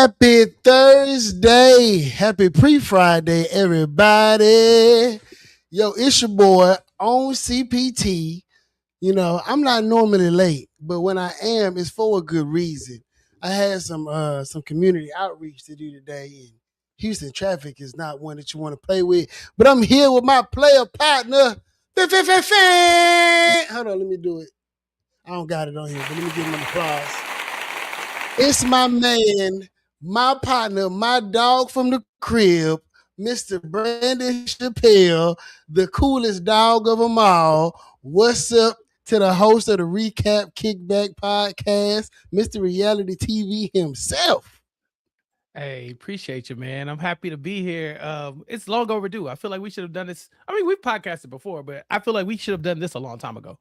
Happy Thursday. Happy pre-Friday, everybody. Yo, it's your boy on CPT. You know, I'm not normally late, but when I am, it's for a good reason. I had some community outreach to do today, and Houston traffic is not one that you want to play with. But I'm here with my player partner. Hold on, let me do it. I don't got it on here, but let me give him an applause. It's my man, my partner, my dog from the crib, Mr. Brandon Chappell, the coolest dog of them all. What's up to the host of the Recap Kickback Podcast, Mr. Reality TV himself? Hey, appreciate you, man. I'm happy to be here. It's long overdue. I feel like we should have done this. I mean, we've podcasted before, but I feel like we should have done this a long time ago.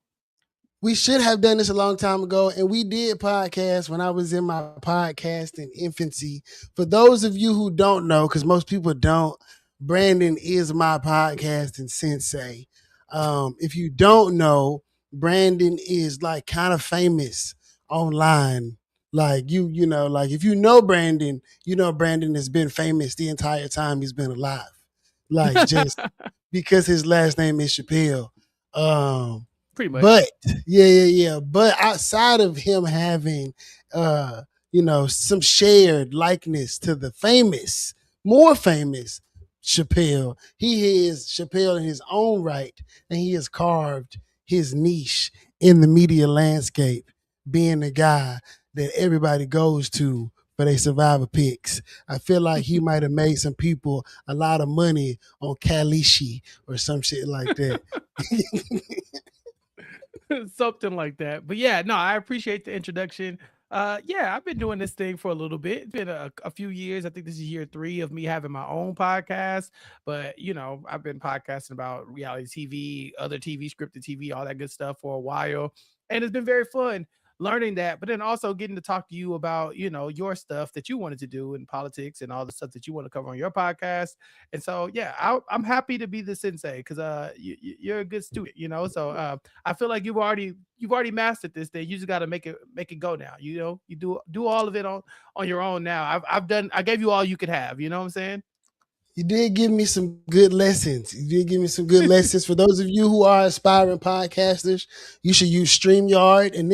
We should have done this a long time ago, and we did podcast when I was in my podcasting infancy. For those of you who don't know, because most people don't, Brandon is my podcasting sensei. If you don't know, Brandon is like kind of famous online. Like you know, like if you know Brandon, you know Brandon has been famous the entire time he's been alive. Like just because his last name is Chappell. Pretty much. But yeah. But outside of him having some shared likeness to the famous, more famous Chappelle, he is Chappelle in his own right, and he has carved his niche in the media landscape, being the guy that everybody goes to for their survivor picks. I feel like he might have made some people a lot of money on Kalishi or some shit like that. Something like that. But yeah, no, I appreciate the introduction. Yeah, I've been doing this thing for a little bit. It's been a few years. I think this is year 3 of me having my own podcast. But you know, I've been podcasting about reality TV, other TV, scripted TV, all that good stuff for a while, and it's been very fun learning that. But then also getting to talk to you about your stuff that you wanted to do in politics and all the stuff that you want to cover on your podcast. And so yeah, I'm happy to be the sensei because you're a good student. So I feel like you've already mastered this thing. You just got to make it go now. You do all of it on your own now. I gave you all you could have. You know what I'm saying? You did give me some good lessons. For those of you who are aspiring podcasters, you should use StreamYard. And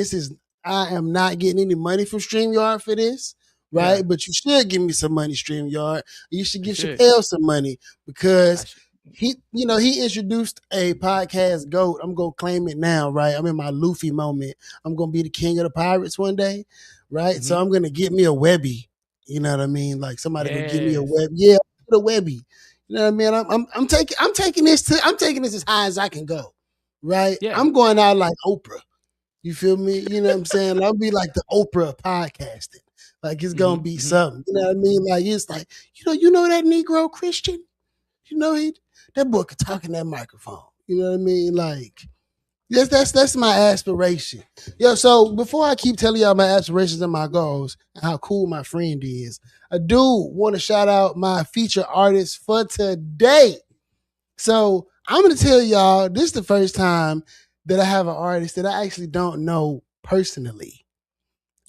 I am not getting any money from StreamYard for this, right? Yeah. But you should give me some money, StreamYard. You should give should. Chappelle some money because he introduced a podcast GOAT. I'm going to claim it now, right? I'm in my Luffy moment. I'm going to be the king of the pirates one day, right? So I'm going to get me a Webby. You know what I mean? Like somebody go give me a Webby. Yeah, a Webby. You know what I mean? I'm taking this as high as I can go, right? Yeah. I'm going out like Oprah. You feel me? You know what I'm saying? I'll be like the Oprah of podcasting. Like it's gonna be something. You know what I mean? Like it's like, you know that Negro Christian? You know that boy could talk in that microphone. You know what I mean? Like that's my aspiration. Yo, so before I keep telling y'all my aspirations and my goals and how cool my friend is, I do want to shout out my feature artist for today. So I'm gonna tell y'all this is the first time that I have an artist that I actually don't know personally.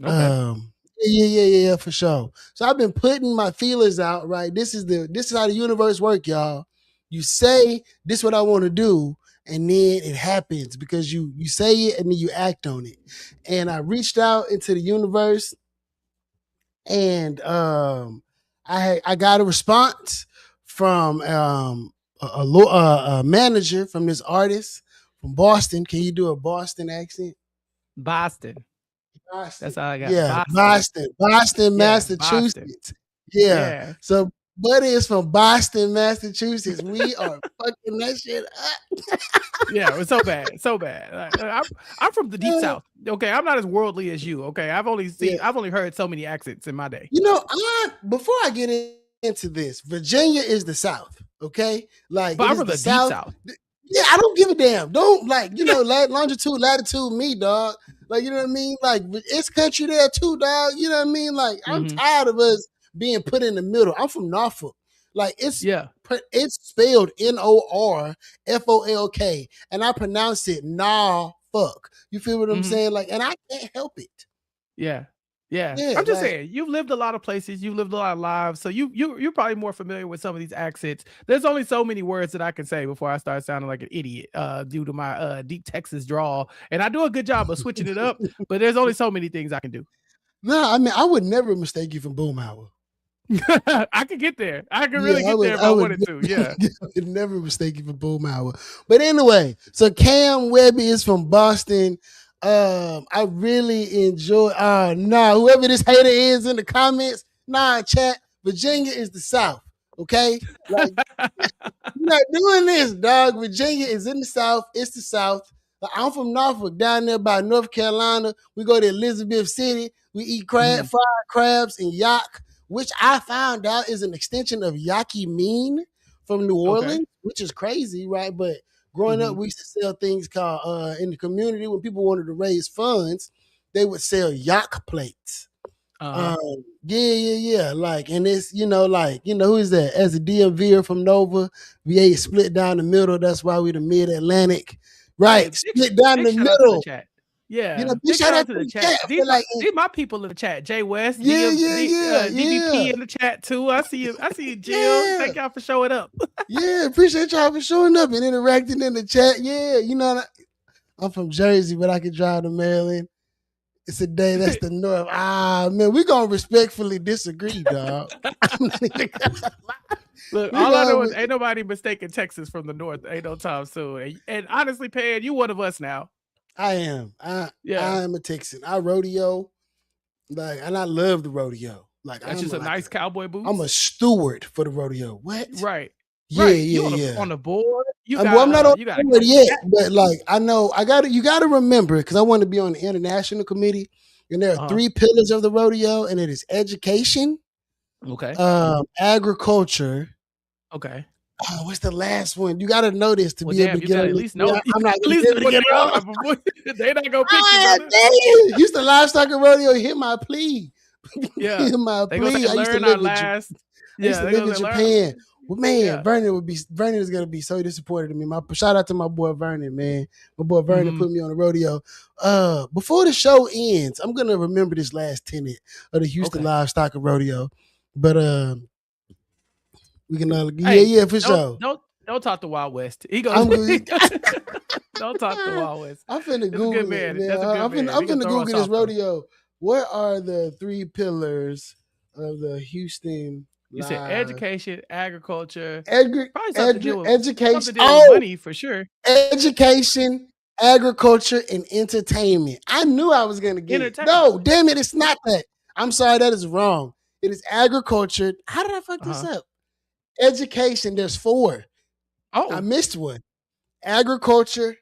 Okay. Yeah, for sure. So I've been putting my feelers out, right? This is how the universe works, y'all. You say this is what I want to do, and then it happens because you say it and then you act on it. And I reached out into the universe, and I got a response from a manager from this artist from Boston. Can you do a Boston accent? Boston. That's all I got. Yeah, Boston, Massachusetts. Boston. Yeah. So Buddy is from Boston, Massachusetts. We are fucking that shit up. Yeah, it's so bad. I'm from the deep south. Okay, I'm not as worldly as you. Okay, I've only heard so many accents in my day. Before I get into this, Virginia is the South. Okay, like but I'm from the South. Deep South. Yeah, I don't give a damn. Don't longitude, latitude, me, dog. Like, you know what I mean? Like, it's country there too, dog. You know what I mean? Like, I'm tired of us being put in the middle. I'm from Norfolk. Like, it's spelled Norfolk, and I pronounce it fuck. You feel what I'm saying? Like, and I can't help it. Yeah. Yeah, Yeah, I'm just like saying, you've lived a lot of places, you've lived a lot of lives, so you're probably more familiar with some of these accents. There's only so many words that I can say before I start sounding like an idiot, due to my deep Texas drawl, and I do a good job of switching it up, but there's only so many things I can do. no, I mean I would never mistake you for Boomhauer. I could get there. I could really Yeah, get there if I I would, wanted to. Yeah. I would never mistake you for Boomhauer. But anyway, so Cam Webby is from Boston. I really enjoy. Whoever this hater is in the comments, chat. Virginia is the South. Okay, like you're not doing this, dog. Virginia is in the South. It's the South. Like, I'm from Norfolk, down there by North Carolina. We go to Elizabeth City. We eat Mhm. fried crabs and yak, which I found out is an extension of Yaki Mean from New Okay. Orleans, which is crazy, right? But growing up, Mhm. we used to sell things called in the community when people wanted to raise funds, they would sell yak plates. Uh-huh. Yeah. Like, and it's, who is that? As a DMV from Nova, VA is split down the middle. That's why we the mid Atlantic. Hey, Right. Split down big the shout out to the middle. chat. Yeah, Big big shout shout out out to to the the chat. chat. But like, These my people in the chat. Jay West, yeah, yeah, yeah, DVP yeah. in the chat too. I see you. I see you, Jill. Yeah. Thank y'all for showing up. Yeah. Appreciate y'all for showing up and interacting in the chat. Yeah. I'm from Jersey, but I can drive to Maryland. It's a day that's the North. Man, we're going to respectfully disagree, dog. Look, we all I know gonna, is ain't nobody mistaking Texas from the north. Ain't no time soon. And honestly, Pan, you one of us now. I am. I Yeah, am a Texan. I rodeo, and I love the rodeo. Like that's I'm just a like nice cowboy I'm a boots. steward for the rodeo. What? Right, Yeah, right. You yeah, on yeah. the board. I'm not on You the got board yet, but like I know I got to. You got to remember because I want to be on the international committee, and there are uh-huh. 3 pillars of the rodeo, and it is education, Okay. agriculture. Okay. Oh, what's the last one? You got to know this to Well, be able damn, to you get gotta on at this. least know. Yeah, I'm not At going to least be know able to what get they on. are before they not gonna pick you, Ah, brother. dang. Houston Livestock and Rodeo hit my plea. Yeah, Hit my they gonna say plea. learn our last. I used Yeah, to they live gonna in say learn. Japan. Well, man, Yeah. Vernon is gonna be so disappointed in me. My shout out to my boy Vernon, man. My boy Vernon Mhm. put me on the rodeo. Before the show ends, I'm gonna remember this last tenet of the Houston Okay. Livestock and Rodeo. But we can Hey, yeah, for don't sure. don't don't talk to Wild West. He goes. I'm good. Don't talk to Wild West. I'm finna It's a good Google it, man. man. That's a good man. I'm He gonna finna throw us Google this off though. rodeo. What are the 3 pillars of the Houston You said Live? education, agriculture, probably something to Education. deal with money for sure. Education, agriculture, and entertainment. I knew I was gonna get it. Entertainment. No, damn it, it's not that. I'm sorry, that is wrong. It is agriculture. How did I fuck this Uh-huh. up? Education, there's 4. I Oh, missed one. Agriculture,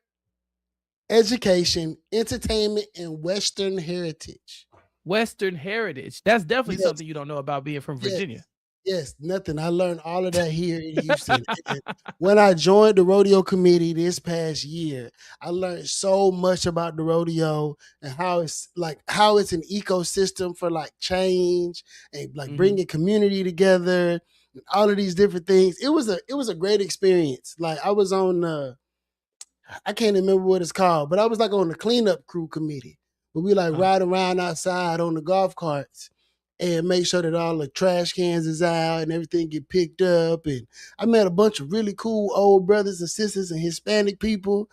education, entertainment, and Western heritage. Western heritage. That's definitely Yes, something you don't know about being from yes, Virginia. yes, nothing. I learned all of that here in Houston. And when I joined the rodeo committee this past year, I learned so much about the rodeo and how it's an ecosystem for like change and like Mhm. bringing community together and all of these different things. It was a great experience. Like I was on I can't remember what it's called, but I was like on the cleanup crew committee where we like Uh, ride around outside on the golf carts and make sure that all the trash cans is out and everything get picked up. And I met a bunch of really cool old brothers and sisters and Hispanic people.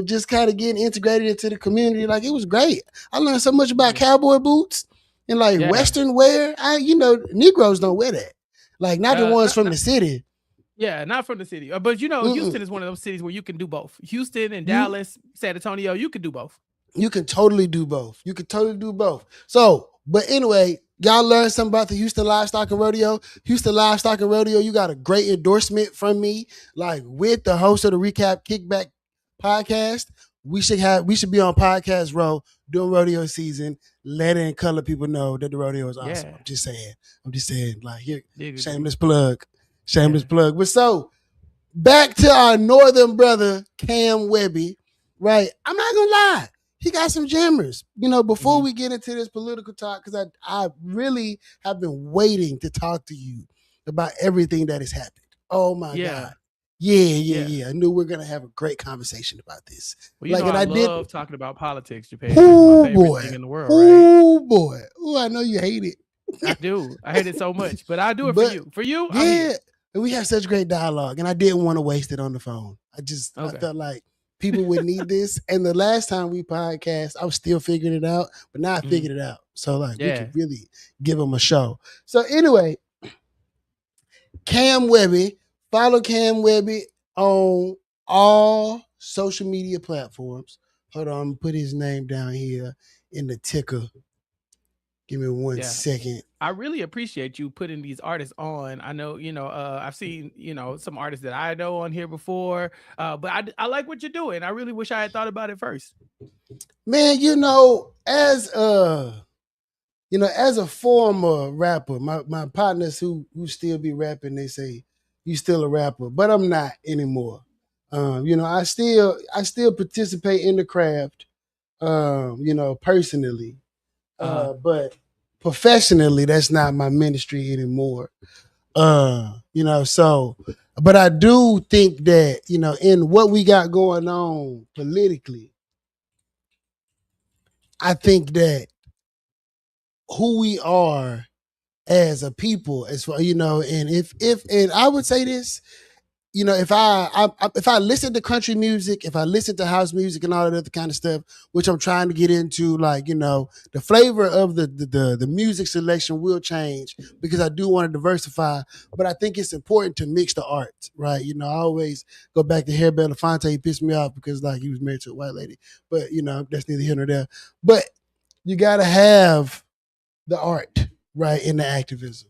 Just kind of getting integrated into the community. Like it was great. I learned so much about mhm. cowboy boots and like Yeah. Western wear. Negroes don't wear that. Like not the ones Not, from not the city. Yeah, not from the city. But Mm-mm. Houston is one of those cities where you can do both. Houston and You Dallas, San Antonio, you can do both. You can totally do both. You can totally do both. So, but anyway, y'all learned something about the Houston Livestock and Rodeo. Houston Livestock and Rodeo, you got a great endorsement from me, like with the host of the Recap Kickback Podcast. We should be on podcast row during rodeo season, letting color people know that the rodeo is awesome. Yeah. I'm just saying, like here, Dig it, shameless dig plug. Shameless Yeah. plug. But so back to our northern brother, Cam Webby, right? I'm not gonna lie. He got some jammers. Before Mhm. we get into this political talk, because I really have been waiting to talk to you about everything that has happened. Oh my Yeah. God. Yeah. I knew we are gonna have a great conversation about this. Well, and I love talking about politics, Japan. It's my favorite thing in the world, right? Oh boy. Oh, I know you hate it. I do. I hate it so much, but I do it for you. For you, yeah. And we have such great dialogue, and I didn't want to waste it on the phone. I felt like people would need this. And the last time we podcast, I was still figuring it out, but now I figured it out. So we could really give them a show. So anyway, Cam Webby, follow Cam Webby on all social media platforms. Hold on, I'm put his name down here in the ticker. Give me 1 second. I really appreciate you putting these artists on. I know, I've seen, some artists that I know on here before, but I like what you're doing. I really wish I had thought about it first. Man, as a former rapper, my partners who still be rapping, they say, you still a rapper, but I'm not anymore. I still participate in the craft, personally. But professionally, that's not my ministry anymore. But I do think that, in what we got going on politically, I think that who we are as a people, as far, and and I would say this, if I listen to country music, if I listen to house music and all that other kind of stuff, which I'm trying to get into, the flavor of the music selection will change because I do want to diversify, but I think it's important to mix the arts, right? I always go back to Harry Belafonte. He pissed me off because he was married to a white lady, but that's neither here nor there. But you got to have the art, right, in the activism.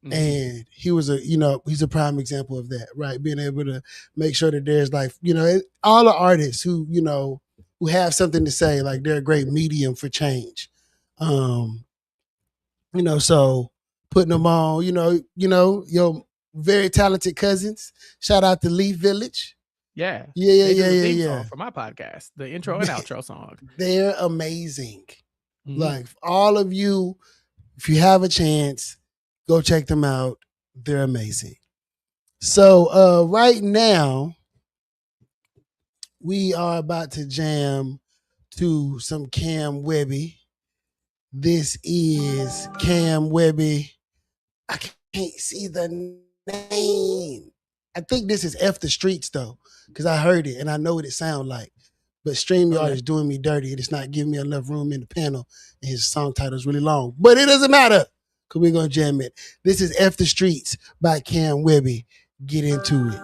And he was he's a prime example of that, right? Being able to make sure that there's all the artists who have something to say, they're a great medium for change. So putting them on, your very talented cousins. Shout out to Leaf Village. Yeah. For my podcast, the intro and outro song. They're amazing. All of you, if you have a chance, go check them out. They're amazing. So right now, we are about to jam to some Cam Webby. This is Cam Webby. I can't see the name. I think this is F the Streets, though, because I heard it and I know what it sounds like. But StreamYard is doing me dirty. It's not giving me enough room in the panel. And his song title is really long. But it doesn't matter, because we're going to jam it. This is F the Streets by Cam Webby. Get into it.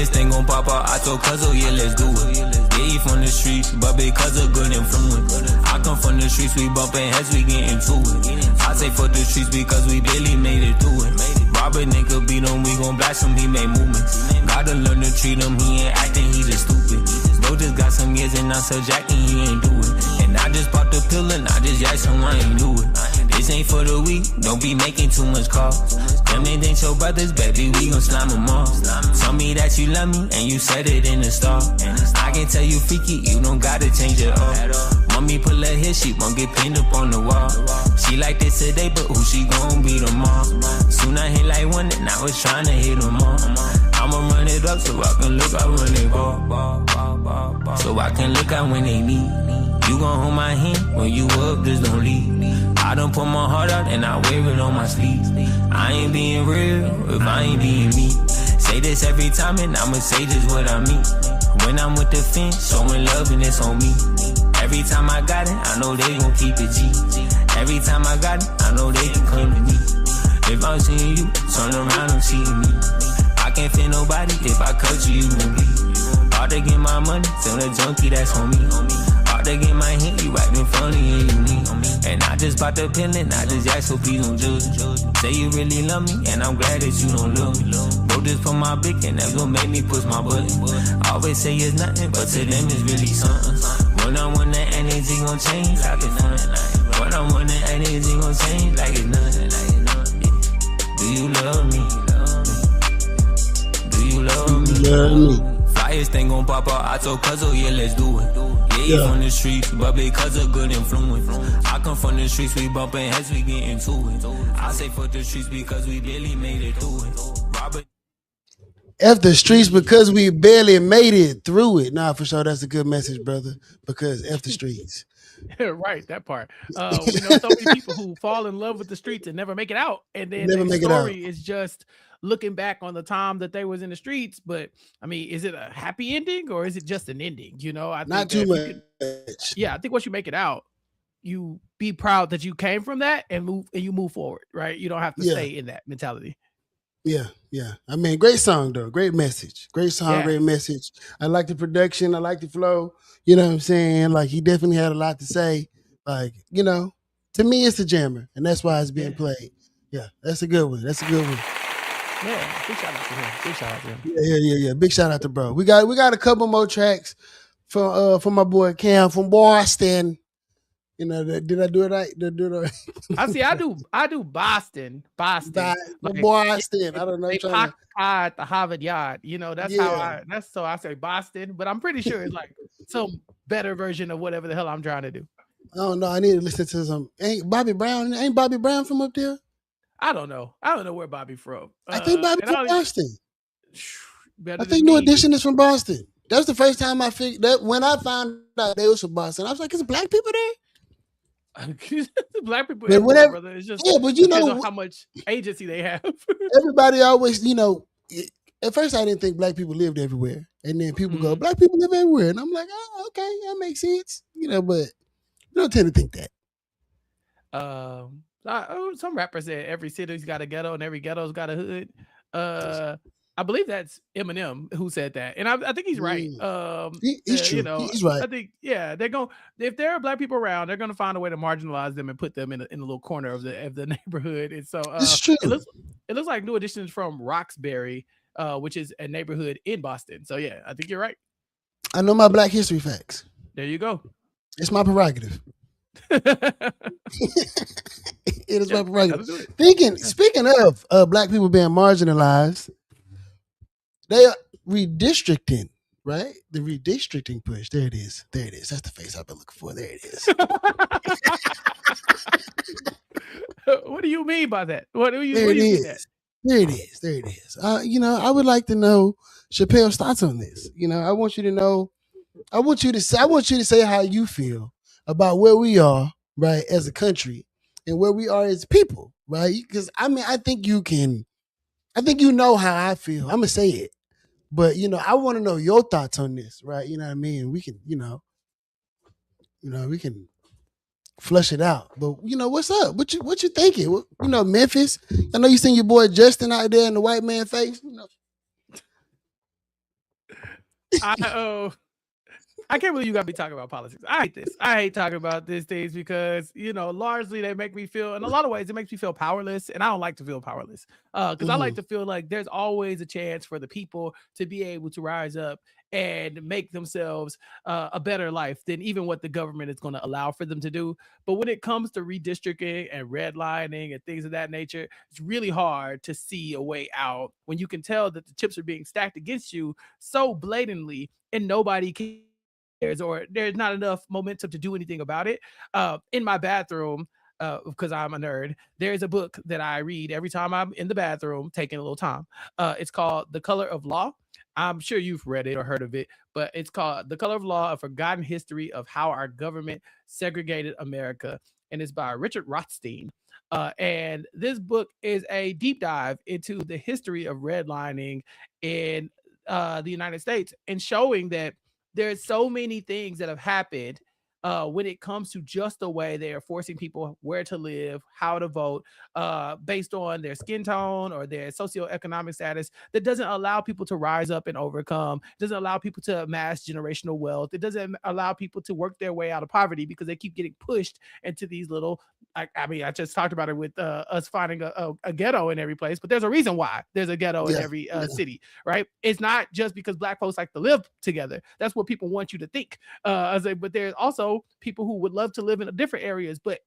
Thing gon' pop out, I told Cuzzo, yeah, let's do it. Yeah, he from the streets, but because of good influence. I come from the streets, we bumpin' heads, we get into it. I say for the streets because we barely made it through it. Rob a nigga, beat him, we gon' blast him, he made movements. Gotta learn to treat him, he ain't acting, he just stupid. Bro just got some years and I said jacking, he ain't do it. And I just bought the pill and I just yacked him, I ain't do it. This ain't for the weak, don't be making too much calls. Them ain't your brothers, baby, we gon' slime them off. Tell me that you love me, and you said it in the star. I can tell you freaky, you don't gotta change it up. Mommy pull her hair, she won't get pinned up on the wall. She like this today, but who she gon' be tomorrow? Soon I hit like one, and I was trying to hit them all. I'ma run it up so I can look out when they ball. So I can look out when they need. You gon' hold my hand when you up, just don't leave. I done put my heart out and I wear it on my sleeve. I ain't being real if I ain't being me. Say this every time and I'ma say just what I mean. When I'm with the fence, showing love and it's on me. Every time I got it, I know they gon' keep it G. Every time I got it, I know they can come to me. If I'm seeing you, turn around and see me. I can't feel nobody if I cut you, you gon' bleed. Hard to get my money, tell the junkie that's on me. Hard to get my hand, you acting funny and you need. And I just bought the pill and I just asked, so please don't judge. Say you really love me and I'm glad that you don't love me. Bro just put my blick and that's what made me push my button. Always say it's nothing, but to them it's really something. When I want that energy gon' change, I can fun. When I want that Everything gon' pop out. I told Cuzzo, yeah, let's do it. Yeah, he from the streets, but because of good influence. I come from the streets, we bumping heads, we get into it. I say fuck the streets because we barely made it through it. Robert. F the streets because we barely made it through it. Nah, for sure, that's a good message, brother. Because F the streets. Right, that part. We know so many people who fall in love with the streets and never make it out, and then Never their make it out. story is just looking back on the time that they was in the streets. But I mean, is it a happy ending or is it just an ending? You know, I Not think too that if you much. yeah, I think once you make it out, you be proud that you came from that and you move forward, right? You don't have to Yeah. stay in that mentality. Yeah, yeah. I mean, great song though. Great message. Great song, Yeah. great message. I like the production. I like the flow. You know what I'm saying? Like he definitely had a lot to say. Like, you know, to me it's a jammer, and that's why it's being Yeah. played. Yeah, that's a good one. That's a good one. Yeah, big shout out to him. Big shout out to him. Yeah. Big shout out to bro. We got a couple more tracks from my boy Cam from Boston. You know, did I do it right? Did I do it right? I see. I do Boston. Like, Boston. I don't know. They trying pocket to- pie at the Harvard Yard. You know, that's Yeah. so I say Boston, but I'm pretty sure it's like some better version of whatever the hell I'm trying to do. I don't know. I need to listen to some. Ain't Bobby Brown from up there? I don't know. I don't know where Bobby from. I think Bobby's and I from don't even- Boston. better I than think New me. Edition is from Boston. That's the first time I figured that when I found out they was from Boston. I was like, is black people there? Black people But everywhere, whatever- brother. It's just Yeah, but you depends know, on how much agency they have. everybody always, you know, at first I didn't think black people lived everywhere. And then people go, Mhm. black people live everywhere. And I'm like, oh, okay, that makes sense. You know, but you don't tend to think that. Some rappers said every city's got a ghetto and every ghetto's got a hood. I believe that's Eminem who said that, and I think he's right. He's true. You know, He's right. I think they're going. If there are black people around, they're going to find a way to marginalize them and put them in a little corner of the neighborhood. And so This is true. it looks like New Edition is from Roxbury, which is a neighborhood in Boston. So yeah, I think you're right. I know my black history facts. There you go. It's my prerogative. It is my prerogative. Gotta do it. Speaking of black people being marginalized, they are redistricting, right? The redistricting push. There it is. That's the face I've been looking for. There it is. What do you mean by that? What do you There it mean that? is. There it is. You know, I would like to know Chappelle's thoughts on this. You know, I want you to know. I want you to say how you feel about where we are, right, as a country, and where we are as people, right? Because I mean, I think you know how I feel. I'm gonna say it, but you know, I want to know your thoughts on this, right? You know what I mean? We can, you know, we can flush it out. But you know, what's up? What you thinking? You know, Memphis. I know you seen your boy Justin out there in the white man face. You know. I can't believe you got me talking about politics. I hate this. I hate talking about these things because, you know, largely they make me feel, in a lot of ways, it makes me feel powerless. And I don't like to feel powerless because I like to feel like there's always a chance for the people to be able to rise up and make themselves a better life than even what the government is going to allow for them to do. But when it comes to redistricting and redlining and things of that nature, it's really hard to see a way out when you can tell that the chips are being stacked against you so blatantly and nobody can. Or there's not enough momentum to do anything about it. In my bathroom, because I'm a nerd, there's a book that I read every time I'm in the bathroom, taking a little time. It's called The Color of Law. I'm sure you've read it or heard of it, but it's called The Color of Law, A Forgotten History of How Our Government Segregated America. And it's by Richard Rothstein. And this book is a deep dive into the history of redlining in the United States and showing that there's so many things that have happened when it comes to just the way they are forcing people where to live, how to vote, based on their skin tone or their socioeconomic status, that doesn't allow people to rise up and overcome, doesn't allow people to amass generational wealth. It doesn't allow people to work their way out of poverty because they keep getting pushed into these little, I mean, I just talked about it with us finding a ghetto in every place, but there's a reason why there's a ghetto in every city, right? It's not just because Black folks like to live together. That's what people want you to think. But there's also people who would love to live in different areas, but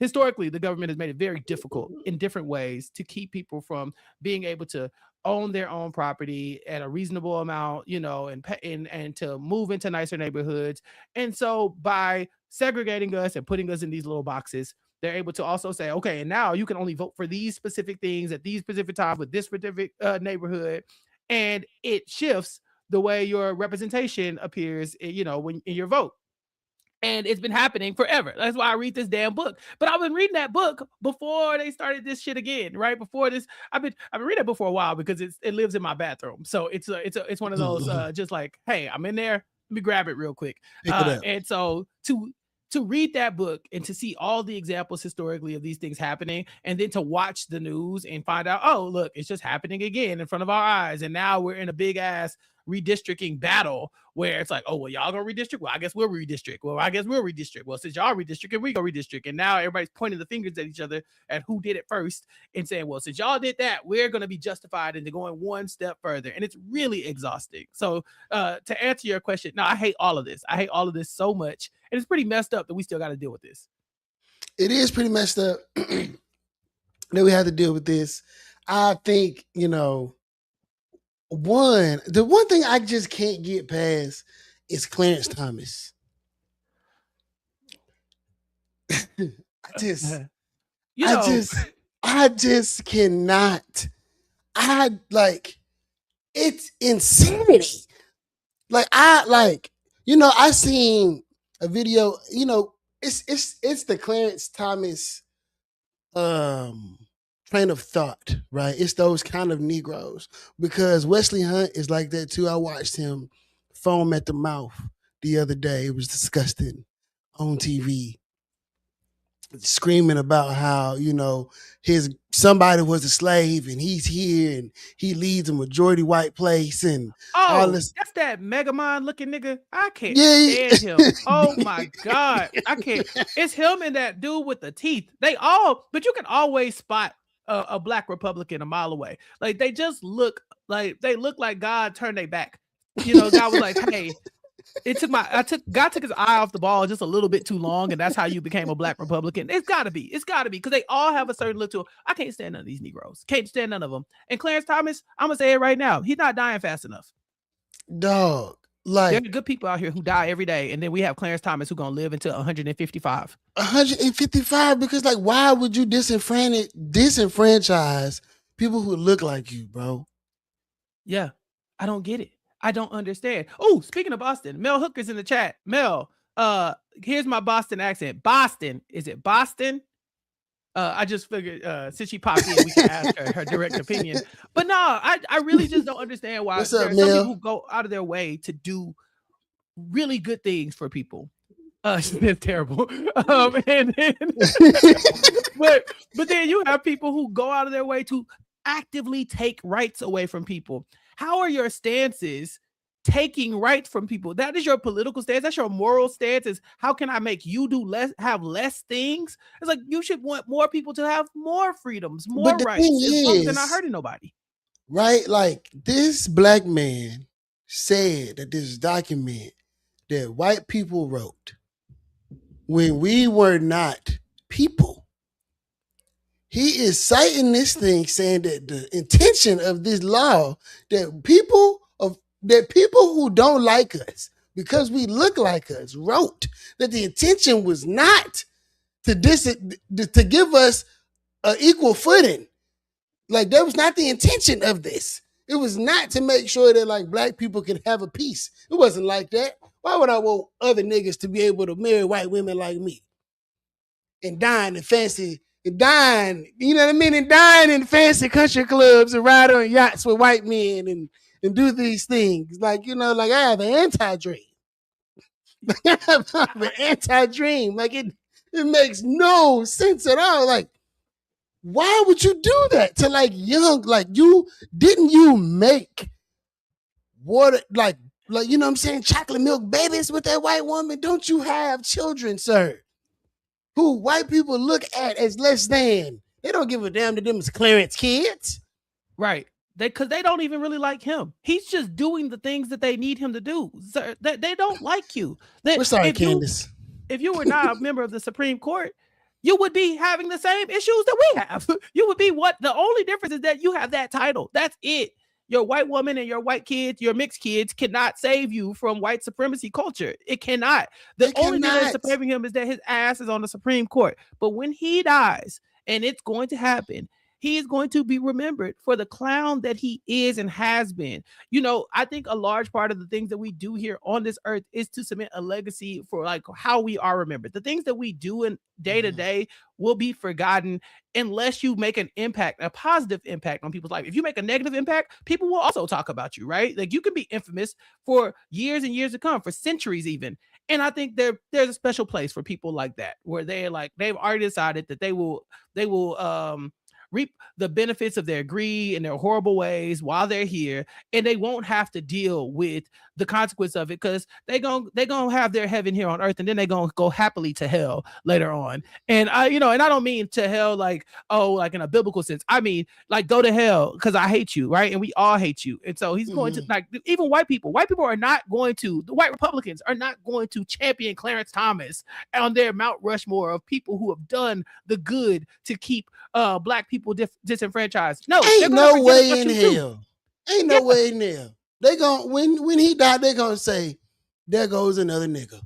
historically, the government has made it very difficult in different ways to keep people from being able to own their own property at a reasonable amount, and to move into nicer neighborhoods. And so by segregating us and putting us in these little boxes, they're able to also say, okay, and now you can only vote for these specific things at these specific times with this specific neighborhood. And it shifts the way your representation appears, when in your vote. And it's been happening forever. That's why I read this damn book. But I've been reading that book before they started this shit again, right? Before this, I've been reading that book for a while because it lives in my bathroom. So it's one of those just like, hey, I'm in there, let me grab it real quick. And so to read that book and to see all the examples historically of these things happening, and then to watch the news and find out, oh, look, it's just happening again in front of our eyes. And now we're in a big ass redistricting battle where it's like, oh, well, y'all gonna redistrict? Well, I guess we'll redistrict. Well, I guess we'll redistrict. Well, since y'all redistricting, we go redistrict. And now everybody's pointing the fingers at each other at who did it first and saying, well, since y'all did that, we're going to be justified into going one step further. And it's really exhausting. So to answer your question, no, I hate all of this. I hate all of this so much. And it's pretty messed up that we still got to deal with this. It is pretty messed up that we have to deal with this. I think, the one thing I just can't get past is Clarence Thomas. I just cannot. It's insanity. I seen a video, it's the Clarence Thomas train of thought, right? It's those kind of Negroes, because Wesley Hunt is like that too. I watched him foam at the mouth the other day. It was disgusting on TV, screaming about how, somebody was a slave and he's here and he leads a majority white place and all this. That's that Megamind looking nigga. I can't stand him. Oh my God. I can't. It's him and that dude with the teeth. But you can always spot a black Republican a mile away. Like they look like God turned their back. God was like, hey, God took his eye off the ball just a little bit too long, and that's how you became a black Republican. It's gotta be, because they all have a certain look to them. I can't stand none of these Negroes. Can't stand none of them. And Clarence Thomas, I'm gonna say it right now, he's not dying fast enough. Dog. There are good people out here who die every day, and then we have Clarence Thomas who's gonna live until 155. 155, because why would you disenfranchise people who look like you, bro? Yeah, I don't get it. I don't understand. Oh, speaking of Boston, Mel Hooker's in the chat. Mel, here's my Boston accent. Boston, is it Boston? I just figured since she popped in, we can ask her direct opinion. But no, I really just don't understand why there are some people who go out of their way to do really good things for people. It's terrible. But then you have people who go out of their way to actively take rights away from people. How are your stances taking rights from people? That is your political stance. That's your moral stance. Is how can I make you have less things? It's like you should want more people to have more freedoms, more rights, as long as they're not hurting nobody. Right? Like this black man said that this document that white people wrote when we were not people. He is citing this thing, saying that the intention of this law that people who don't like us because we look like us wrote, that the intention was not to give us an equal footing. Like that was not the intention of this. It was not to make sure that black people can have a peace. It wasn't like that. Why would I want other niggas to be able to marry white women like me and dine in fancy? And dine, you know what I mean? And dine in fancy country clubs and ride on yachts with white men and do these things. I have an anti-dream. I have an anti-dream. It makes no sense at all. Why would you do that to young, you make water, you know what I'm saying? Chocolate milk babies with that white woman? Don't you have children, sir? Who white people look at as less than. They don't give a damn to them as Clarence kids. Right. Because they don't even really like him. He's just doing the things that they need him to do. So they don't like you. We're sorry, Candace. If you were not a member of the Supreme Court, you would be having the same issues that we have. You would be the only difference is that you have that title. That's it. Your white woman and your white kids, your mixed kids cannot save you from white supremacy culture. It cannot. The only thing that's saving him is that his ass is on the Supreme Court. But when he dies, and it's going to happen, he is going to be remembered for the clown that he is and has been. I think a large part of the things that we do here on this earth is to cement a legacy for like how we are remembered. The things that we do in day to day will be forgotten unless you make an impact, a positive impact on people's life. If you make a negative impact, people will also talk about you, right? Like you can be infamous for years and years to come, for centuries even. And I think there's a special place for people like that, where they've already decided that they will reap the benefits of their greed and their horrible ways while they're here, and they won't have to deal with the consequence of it, because they're gonna have their heaven here on earth, and then they're gonna go happily to hell later on. And I don't mean to hell like in a biblical sense. I mean like go to hell because I hate you, right? And we all hate you. And so he's going to, like, even white people are not going to, the white Republicans are not going to champion Clarence Thomas on their Mount Rushmore of people who have done the good to keep black people disenfranchised. No, ain't no way in hell. Ain't no way in hell. They gonna when he died, they gonna say, "There goes another nigga."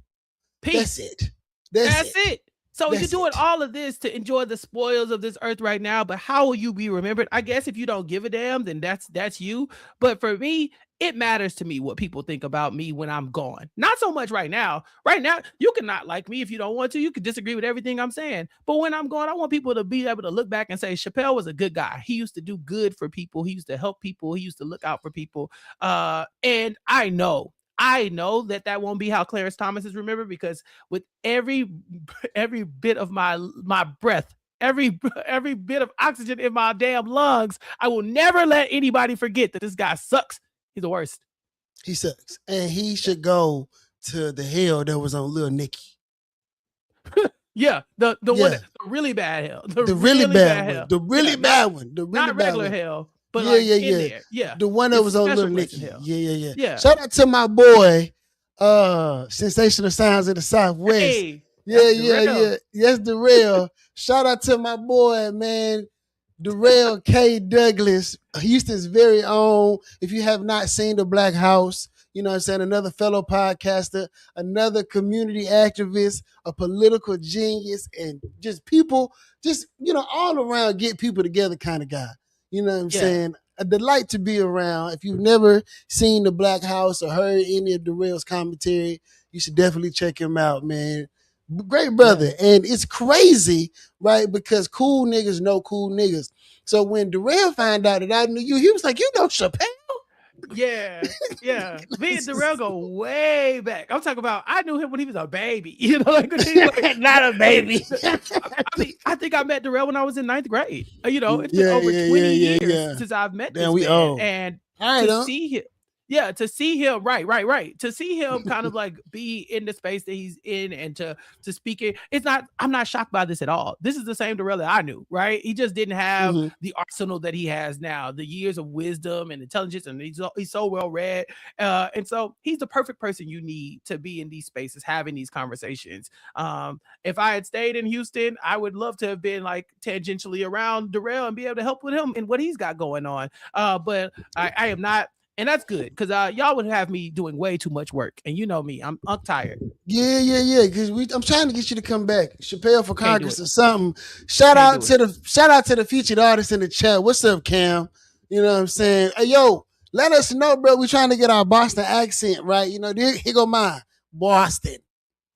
Peace. That's it. That's it. So you're doing all of this to enjoy the spoils of this earth right now, but how will you be remembered? I guess if you don't give a damn, then that's you. But for me, it matters to me what people think about me when I'm gone. Not so much right now. Right now, you can not like me if you don't want to. You can disagree with everything I'm saying. But when I'm gone, I want people to be able to look back and say, Chappell was a good guy. He used to do good for people. He used to help people. He used to look out for people. And I know that won't be how Clarence Thomas is remembered, because with every bit of my breath, every bit of oxygen in my damn lungs, I will never let anybody forget that this guy sucks. He's the worst. He sucks. And he should go to the hell that was on Lil Nicky. Yeah, the one, the really bad hell. The really bad one. The really bad one. The really not bad regular one. hell. But yeah. The one that was on Lil Nicky. Hell. Yeah. Shout out to my boy, Sensational Sounds of the Southwest. Hey, yeah. Yes, Darrell. Shout out to my boy, man, Darrell K. Douglas, Houston's very own. If you have not seen The Black House, you know what I'm saying, another fellow podcaster, another community activist, a political genius, and just people, all around get people together kind of guy. You know what I'm saying? A delight to be around. If you've never seen The Black House or heard any of Darrell's commentary, you should definitely check him out, man. Great brother. And it's crazy, right? Because cool niggas know cool niggas. So when Darrell found out that I knew you, he was like, you know Chappell? Yeah. Me and Darrell go way back. I'm talking about, I knew him when he was a baby. You know, like not a baby. I think I met Darrell when I was in 9th grade. You know, it's been over 20 years since I've met this man. Old. And to see him. Yeah, to see him, right. To see him kind of like be in the space that he's in and to speak it, I'm not shocked by this at all. This is the same Darrell that I knew, right? He just didn't have the arsenal that he has now, the years of wisdom and intelligence, and he's so well read. And so he's the perfect person you need to be in these spaces, having these conversations. If I had stayed in Houston, I would love to have been like tangentially around Darrell and be able to help with him and what he's got going on. But I am not. And that's good, because y'all would have me doing way too much work. And you know me, I'm tired. Yeah. Because I'm trying to get you to come back. Chappell for Congress or something. Shout out to the featured artist in the chat. What's up, Cam? You know what I'm saying? Hey, yo, let us know, bro. We're trying to get our Boston accent, right? You know, here go mine. Boston.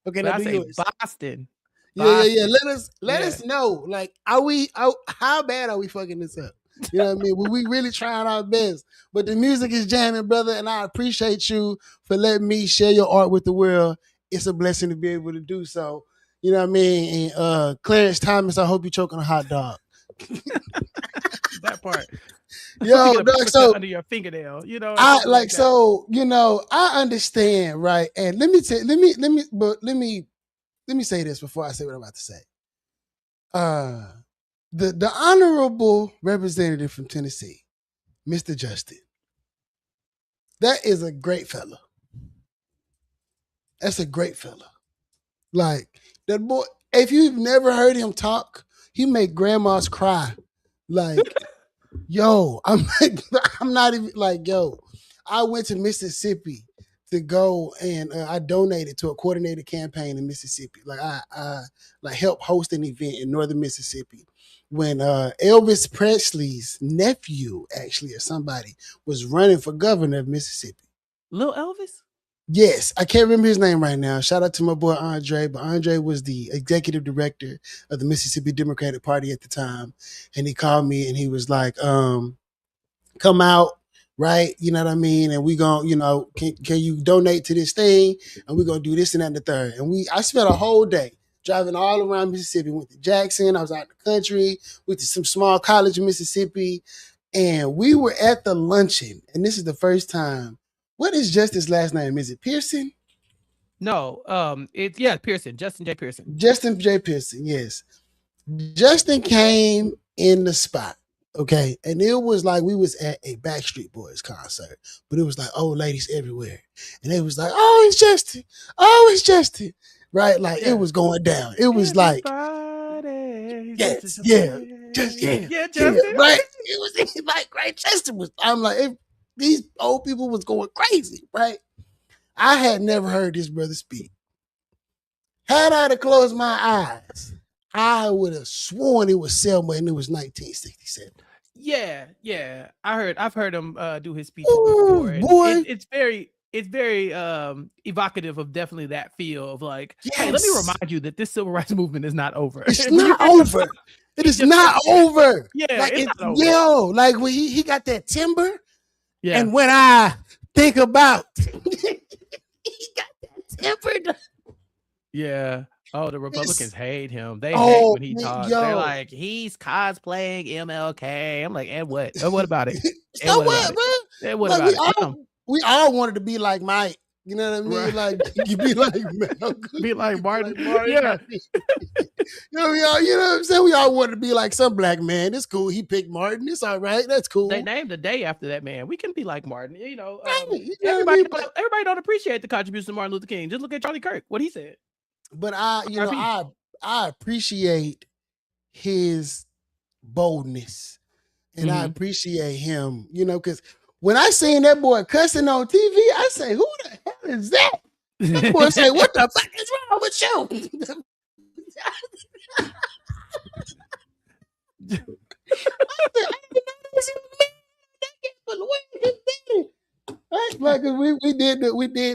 Okay, now do yours. Boston. Yeah. Let us know. Like, how bad are we fucking this up? You know what I mean? We really trying our best. But the music is jamming, brother, and I appreciate you for letting me share your art with the world. It's a blessing to be able to do so. You know what I mean? And Clarence Thomas, I hope you choke on a hot dog. That part. Yo, so under your fingernail, you know. I understand, right? And let me say this before I say what I'm about to say. The honorable representative from Tennessee, Mr. Justin, that is a great fella. That's a great fella. Like, that boy, If you've never heard him talk, he make grandmas cry. Like, yo, I'm not even like, yo, I went to Mississippi to go and I donated to a coordinated campaign in Mississippi. Like I like helped host an event in northern Mississippi when Elvis Presley's nephew, actually, or somebody, was running for governor of Mississippi. Lil Elvis? Yes, I can't remember his name right now. Shout out to my boy Andre, but Andre was the executive director of the Mississippi Democratic Party at the time, and he called me and he was like, "Come out, right? You know what I mean? And we gonna, can you donate to this thing? And we're gonna do this and that and the third." And I spent a whole day driving all around Mississippi. Went to Jackson. I was out in the country. Went to some small college in Mississippi, and we were at the luncheon. And this is the first time. What is Justin's last name? Is it Pearson? No, it's Pearson. Justin J. Pearson. Justin J. Pearson, yes. Justin came in the spot, okay? And it was like we was at a Backstreet Boys concert, but it was like old ladies everywhere. And it was like, oh, it's Justin. Oh, it's Justin. Right? Like it was going down. It was like, yes, yeah, Justin. Right? It was like, right? Justin was, I'm like, these old people was going crazy, right? I had never heard this brother speak. Had I to close my eyes, I would have sworn it was Selma and it was 1967. Yeah. I've heard him do his speeches before. Boy. It's very evocative of definitely that feel of like, hey, let me remind you that this civil rights movement is not over. It's not over. It is not over. Yeah, like it's not over. Yo, like when he got that timber. Yeah. And when I think about he got that tempered. Yeah. Oh, the Republicans hate him. They hate when he talks. They're like, he's cosplaying MLK. I'm like, and what? And what about it? So what, bro? And what about it? We all wanted to be like Mike. You know what I mean? Right. Like you be like Malcolm. Be like Martin. Yeah. You know what I'm saying? We all wanted to be like some black man. It's cool. He picked Martin. It's all right. That's cool. They named the day after that man. We can be like Martin. Everybody don't appreciate the contribution of Martin Luther King. Just look at Charlie Kirk. What he said. But I appreciate his boldness, and I appreciate him. Because when I seen that boy cussing on TV, I say, "Who the hell is that?" That boy say, "What the fuck is wrong with you?" Like we did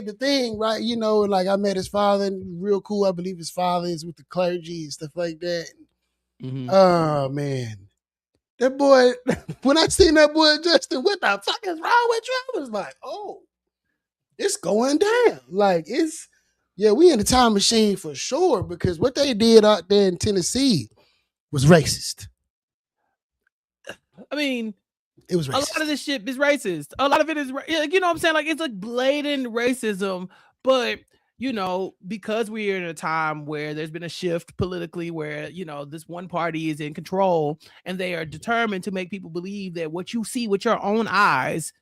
the thing, right? Like I met his father, and real cool. I believe his father is with the clergy and stuff like that. Oh man, that boy! When I seen that boy Justin, what the fuck is wrong with you? I was like, oh, it's going down. Like we in the time machine for sure, because what they did out there in Tennessee was racist. I mean, it was racist. A lot of this shit is racist. A lot of it is, you know what I'm saying? Like, it's like blatant racism, but, because we're in a time where there's been a shift politically where, this one party is in control and they are determined to make people believe that what you see with your own eyes,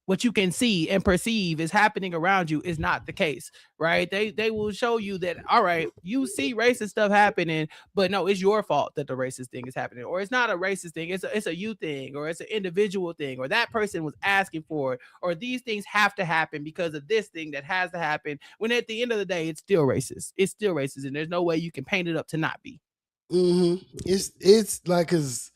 what you can see and perceive is happening around you is not the case, right? They will show you that, all right, you see racist stuff happening, but no, it's your fault that the racist thing is happening, or it's not a racist thing, it's a you thing, or it's an individual thing, or that person was asking for it, or these things have to happen because of this thing that has to happen, when at the end of the day, it's still racist. It's still racist, and there's no way you can paint it up to not be. It's like, because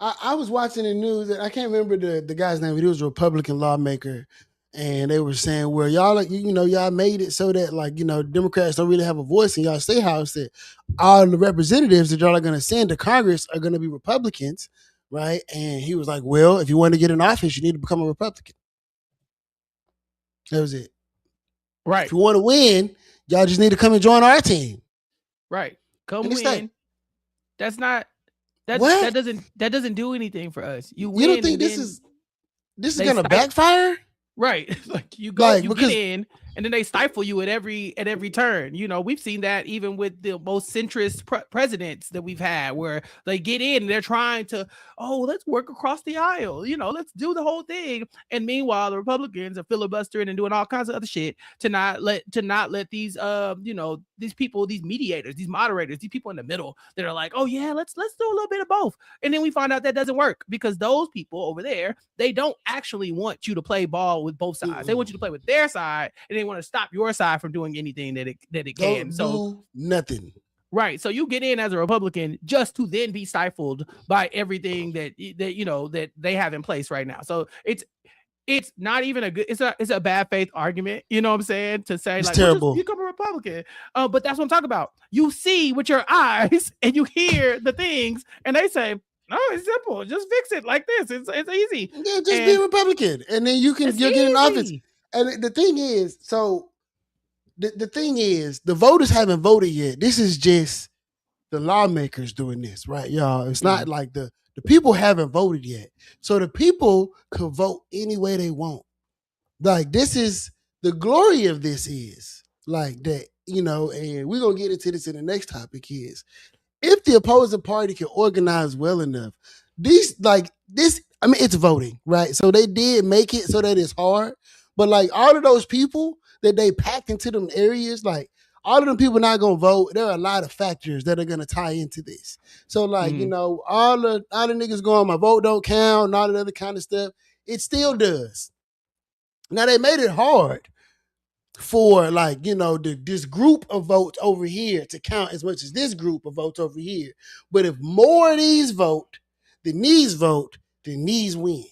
I was watching the news, and I can't remember the guy's name, but he was a Republican lawmaker, and they were saying, well, y'all, y'all made it so that, like, Democrats don't really have a voice in y'all state house, that all the representatives that y'all are going to send to Congress are going to be Republicans, right? And he was like, well, if you want to get in office, you need to become a Republican. That was it. Right. If you want to win, y'all just need to come and join our team. Right. Come win. That's not... That doesn't do anything for us. You don't think this is gonna backfire? Right. Like you go, you get in, and then they stifle you at every turn. You know, we've seen that even with the most centrist presidents that we've had, where they get in and they're trying to, oh, let's work across the aisle, you know, let's do the whole thing. And meanwhile, the Republicans are filibustering and doing all kinds of other shit to not let these you know, these people, these mediators, these moderators, these people in the middle that are like, oh yeah, let's do a little bit of both. And then we find out that doesn't work, because those people over there, they don't actually want you to play ball with both sides. They want you to play with their side, and they want to stop your side from doing anything that it can. So do nothing. Right. So you get in as a Republican just to then be stifled by everything that you know that they have in place right now. So it's not even a good, it's a bad faith argument, you know what I'm saying, to say, it's like, terrible. Well, just become a Republican. But that's what I'm talking about. You see with your eyes and you hear the things, and they say, no, it's simple. Just fix it like this. It's easy. Yeah, just be a Republican, and then you'll get in office. And the thing is, so the thing is, the voters haven't voted yet. This is just the lawmakers doing this, right, y'all? It's not like the people haven't voted yet. So the people could vote any way they want. Like, this is the glory of this is like that, you know, and we're going to get into this in the next topic is, if the opposing party can organize well enough, I mean, it's voting, right? So they did make it so that it's hard. But like all of those people that they packed into them areas, like all of them people not gonna vote. There are a lot of factors that are gonna tie into this. So like, you know, all the niggas going, my vote don't count and all that other kind of stuff. It still does. Now they made it hard for, like, you know, this group of votes over here to count as much as this group of votes over here. But if more of these vote, then these win.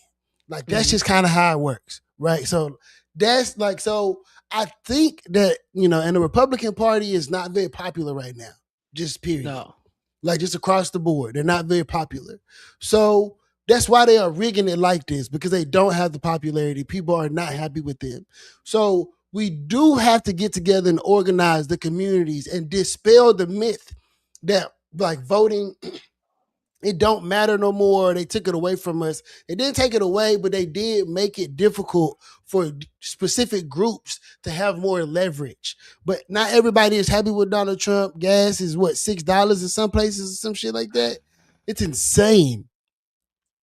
Like, that's just kind of how it works, right? So that's like, so I think that, you know, and the Republican Party is not very popular right now, just period. No. Like, just across the board, they're not very popular. So that's why they are rigging it like this, because they don't have the popularity. People are not happy with them. So we do have to get together and organize the communities and dispel the myth that, like, voting, it don't matter no more. They took it away from us. They didn't take it away, but they did make it difficult for specific groups to have more leverage. But not everybody is happy with Donald Trump. Gas is what, $6 in some places or some shit like that? It's insane.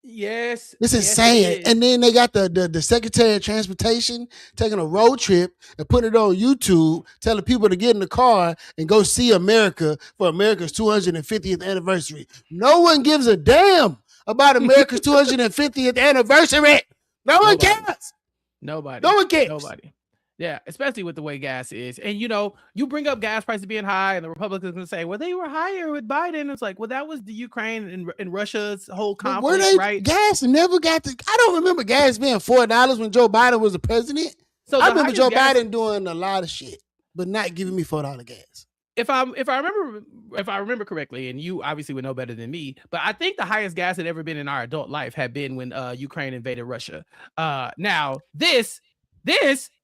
Yes. It's insane. And then they got the Secretary of Transportation taking a road trip and putting it on YouTube, telling people to get in the car and go see America for America's 250th anniversary. No one gives a damn about America's 250th anniversary. No one cares. Nobody. No one cares. Nobody. Yeah, especially with the way gas is. And, you know, you bring up gas prices being high, and the Republicans going to say, well, they were higher with Biden. It's like, well, that was the Ukraine and Russia's whole conflict, right? Gas never got to, I don't remember gas being $4 when Joe Biden was the president. So I remember Joe Biden doing a lot of shit, but not giving me $4 gas. If I remember correctly, and you obviously would know better than me, but I think the highest gas had ever been in our adult life had been when Ukraine invaded Russia. Now, this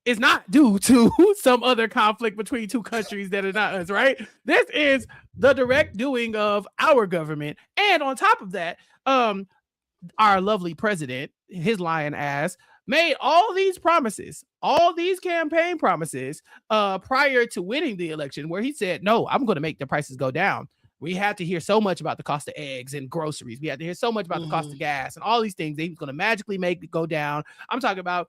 is not due to some other conflict between two countries that are not us, right? This is the direct doing of our government. And on top of that, our lovely president, his lying ass, made all these promises, all these campaign promises prior to winning the election, where he said, no, I'm going to make the prices go down. We had to hear so much about the cost of eggs and groceries. We had to hear so much about the cost of gas and all these things that he's going to magically make it go down. He's talking about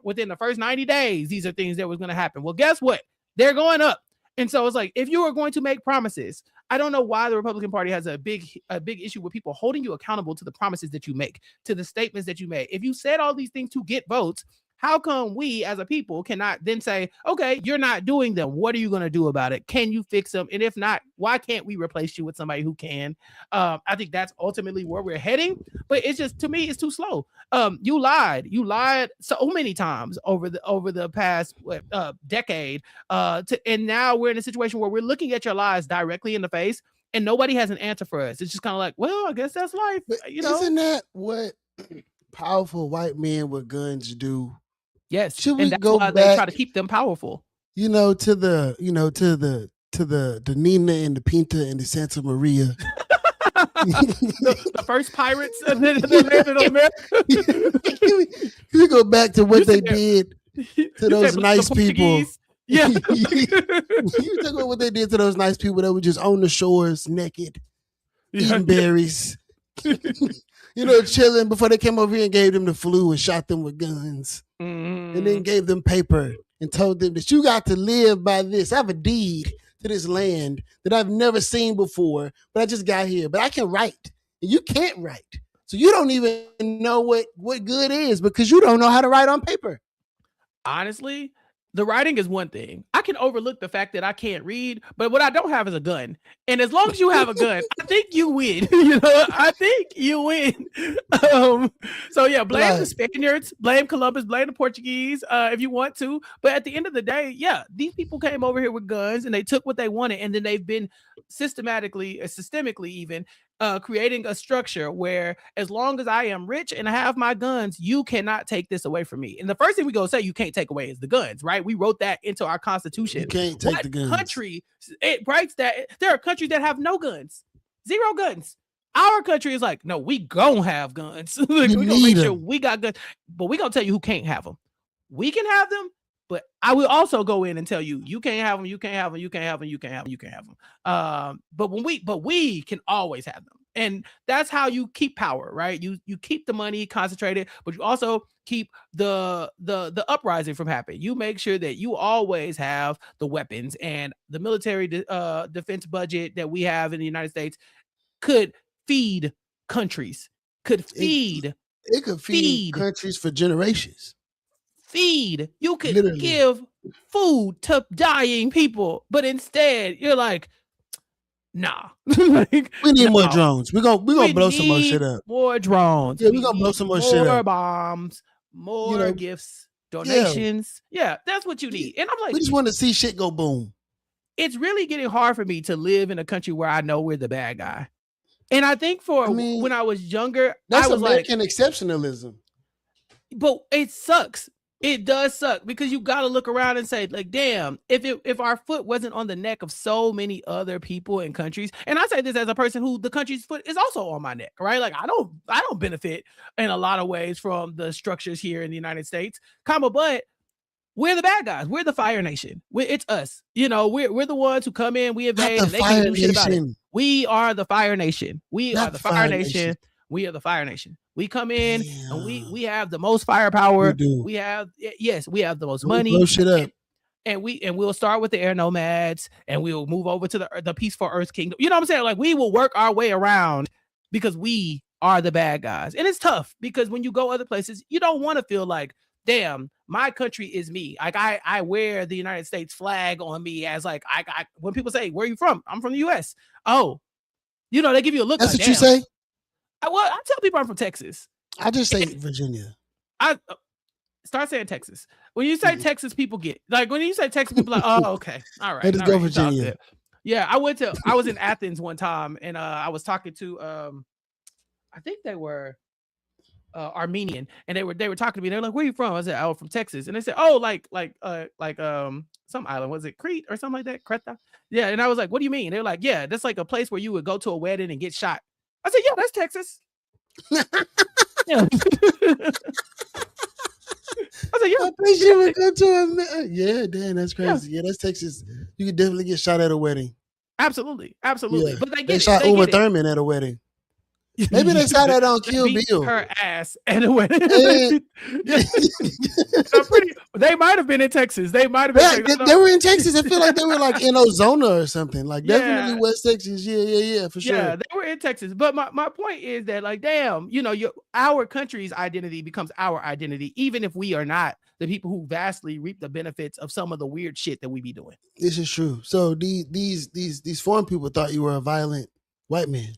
within the first 90 days, these are things that was going to happen. Well, guess what? They're going up. And so it's like, if you are going to make promises, I don't know why the Republican Party has a big issue with people holding you accountable to the promises that you make, to the statements that you made. If you said all these things to get votes, how come we as a people cannot then say, okay, you're not doing them. What are you going to do about it? Can you fix them? And if not, why can't we replace you with somebody who can? I think that's ultimately where we're heading. But it's just, to me, it's too slow. You lied so many times over the past decade. And now we're in a situation where we're looking at your lies directly in the face, and nobody has an answer for us. It's just kind of like, well, I guess that's life. But isn't that what powerful white men with guns do? Yes, should we and that's go why back, they try to keep them powerful? To the Nina and the Pinta and the Santa Maria. the first pirates that landed on America. We go back to what they did to those nice people. Yeah. You talk about what they did to those nice people that were just on the shores naked, eating berries, chilling before they came over here and gave them the flu and shot them with guns. And then gave them paper and told them that you got to live by this. I have a deed to this land that I've never seen before, but I just got here. But I can write, and you can't write. So you don't even know what good is because you don't know how to write on paper. Honestly, the writing is one thing. I can overlook the fact that I can't read, but what I don't have is a gun. And as long as you have a gun, I think you win. I think you win. So yeah, blame the Spaniards, blame Columbus, blame the Portuguese, if you want to. But at the end of the day, yeah, these people came over here with guns and they took what they wanted, and then they've been systemically even creating a structure where as long as I am rich and I have my guns, you cannot take this away from me. And the first thing we go say you can't take away is the guns, right? We wrote that into our Constitution. You can't take the guns. Country, it writes that there are countries that have no guns, 0 guns. Our country is like, no, we gonna have guns. Like, we gonna make sure we got guns, but we gonna tell you who can't have them. We can have them, but I will also go in and tell you, you can't have them, you can't have them, you can't have them, you can't have them, you can't have them. But we can always have them. And that's how you keep power, right? You keep the money concentrated, but you also keep the uprising from happening. You make sure that you always have the weapons, and the military defense budget that we have in the United States could feed countries, it could feed countries for generations. You could give food to dying people, but instead you're like, nah. Like, we need more drones. We're gonna blow some more shit up. More drones. Yeah, we're gonna blow some more shit up. More bombs, more gifts, donations. Yeah, that's what you need. And I'm like, we just want to see shit go boom. It's really getting hard for me to live in a country where I know we're the bad guy. And I think when I was younger, that's I was American exceptionalism. But it sucks. It does suck because you got to look around and say, like, damn, if our foot wasn't on the neck of so many other people and countries, and I say this as a person who the country's foot is also on my neck, right? Like, I don't benefit in a lot of ways from the structures here in the United States, but we're the bad guys. We're the Fire Nation. It's us. We're the ones who come in, we invade, and they can't do shit about it. We are the Fire Nation. We are the Fire Nation. We are the Fire Nation. We come in and we have the most firepower. We have the most money. Blow shit up. And we'll start with the air nomads and we'll move over to the peaceful Earth Kingdom. You know what I'm saying? Like, we will work our way around because we are the bad guys. And it's tough because when you go other places, you don't want to feel like, damn, my country is me. Like, I wear the United States flag on me as like, when people say, where are you from? I'm from the US. Oh, they give you a look. That's like, what you say? I tell people I'm from Texas. I just say Virginia. I start saying Texas. When you say Texas, people get like, when you say Texas, people are like, oh, okay, all right. Let's go Virginia. Yeah, I was in Athens one time, and I was talking to I think they were Armenian, and they were talking to me. They were like, "Where are you from?" I said, "Oh, from Texas." And they said, "Oh, like some island, was it Crete or something like that? Creta?" Yeah, and I was like, "What do you mean?" They were like, "Yeah, that's like a place where you would go to a wedding and get shot." I said, "Yeah, that's Texas." Yeah. I said, "Yeah." I think you would go to yeah, damn, that's crazy. Yeah, that's Texas. You could definitely get shot at a wedding. Absolutely. Yeah. But they shot Uma Thurman at a wedding. Maybe they saw that on Kill Bill. Her ass at a wedding. They might have been in Texas. They might have been. They were in Texas. I feel like they were like in Ozona or something. Like definitely West Texas. Yeah, for sure. Yeah, they were in Texas. But my point is that, like, damn, our country's identity becomes our identity, even if we are not the people who vastly reap the benefits of some of the weird shit that we be doing. This is true. So these foreign people thought you were a violent white man.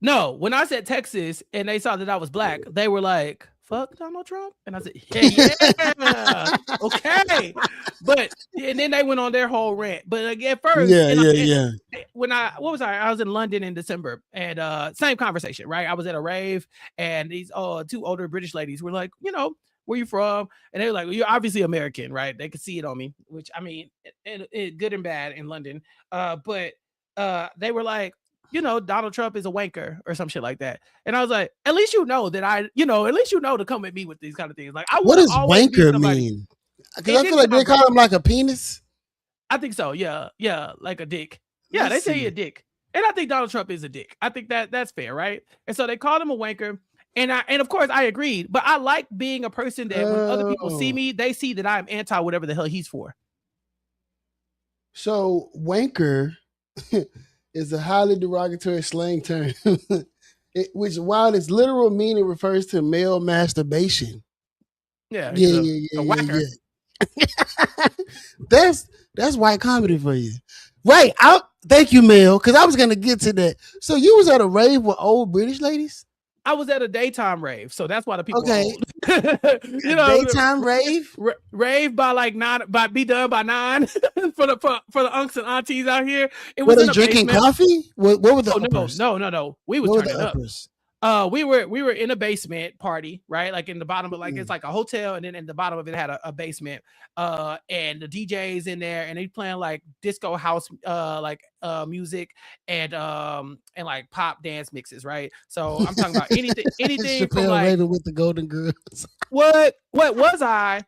No, when I said Texas and they saw that I was black, they were like, "Fuck Donald Trump," and I said, "Yeah, okay." And then they went on their whole rant. But like, at first, when I was in London in December, and same conversation, right? I was at a rave, and these two older British ladies were like, "Where you from?" And they were like, "Well, you're obviously American, right?" They could see it on me, which, I mean, it good and bad in London. But they were like, Donald Trump is a wanker or some shit like that. And I was like, at least that at least to come at me with these kind of things. Like, what does wanker mean? Because I feel like they call him like a penis. I think so. Yeah, like a dick. Yeah, they say a dick, and I think Donald Trump is a dick. I think that's fair, right? And so they called him a wanker, and of course I agreed. But I like being a person that when other people see me, they see that I'm anti whatever the hell he's for. So wanker is a highly derogatory slang term, which while its literal meaning refers to male masturbation. Yeah. That's white comedy for you. Right. Thank you, Mel, because I was going to get to that. So you was at a rave with old British ladies? I was at a daytime rave, so that's why the people. Okay, daytime rave, rave by like 9, be done by 9 for the unks and aunties out here. It was they drinking coffee. What were the uppers? No. We were turning up. We were in a basement party, right? Like in the bottom of it's like a hotel, and then in the bottom of it had a basement. And the DJs in there, and they playing like disco house, music and like pop dance mixes, right? So I'm talking about anything from like Raven with the Golden Girls. What was I?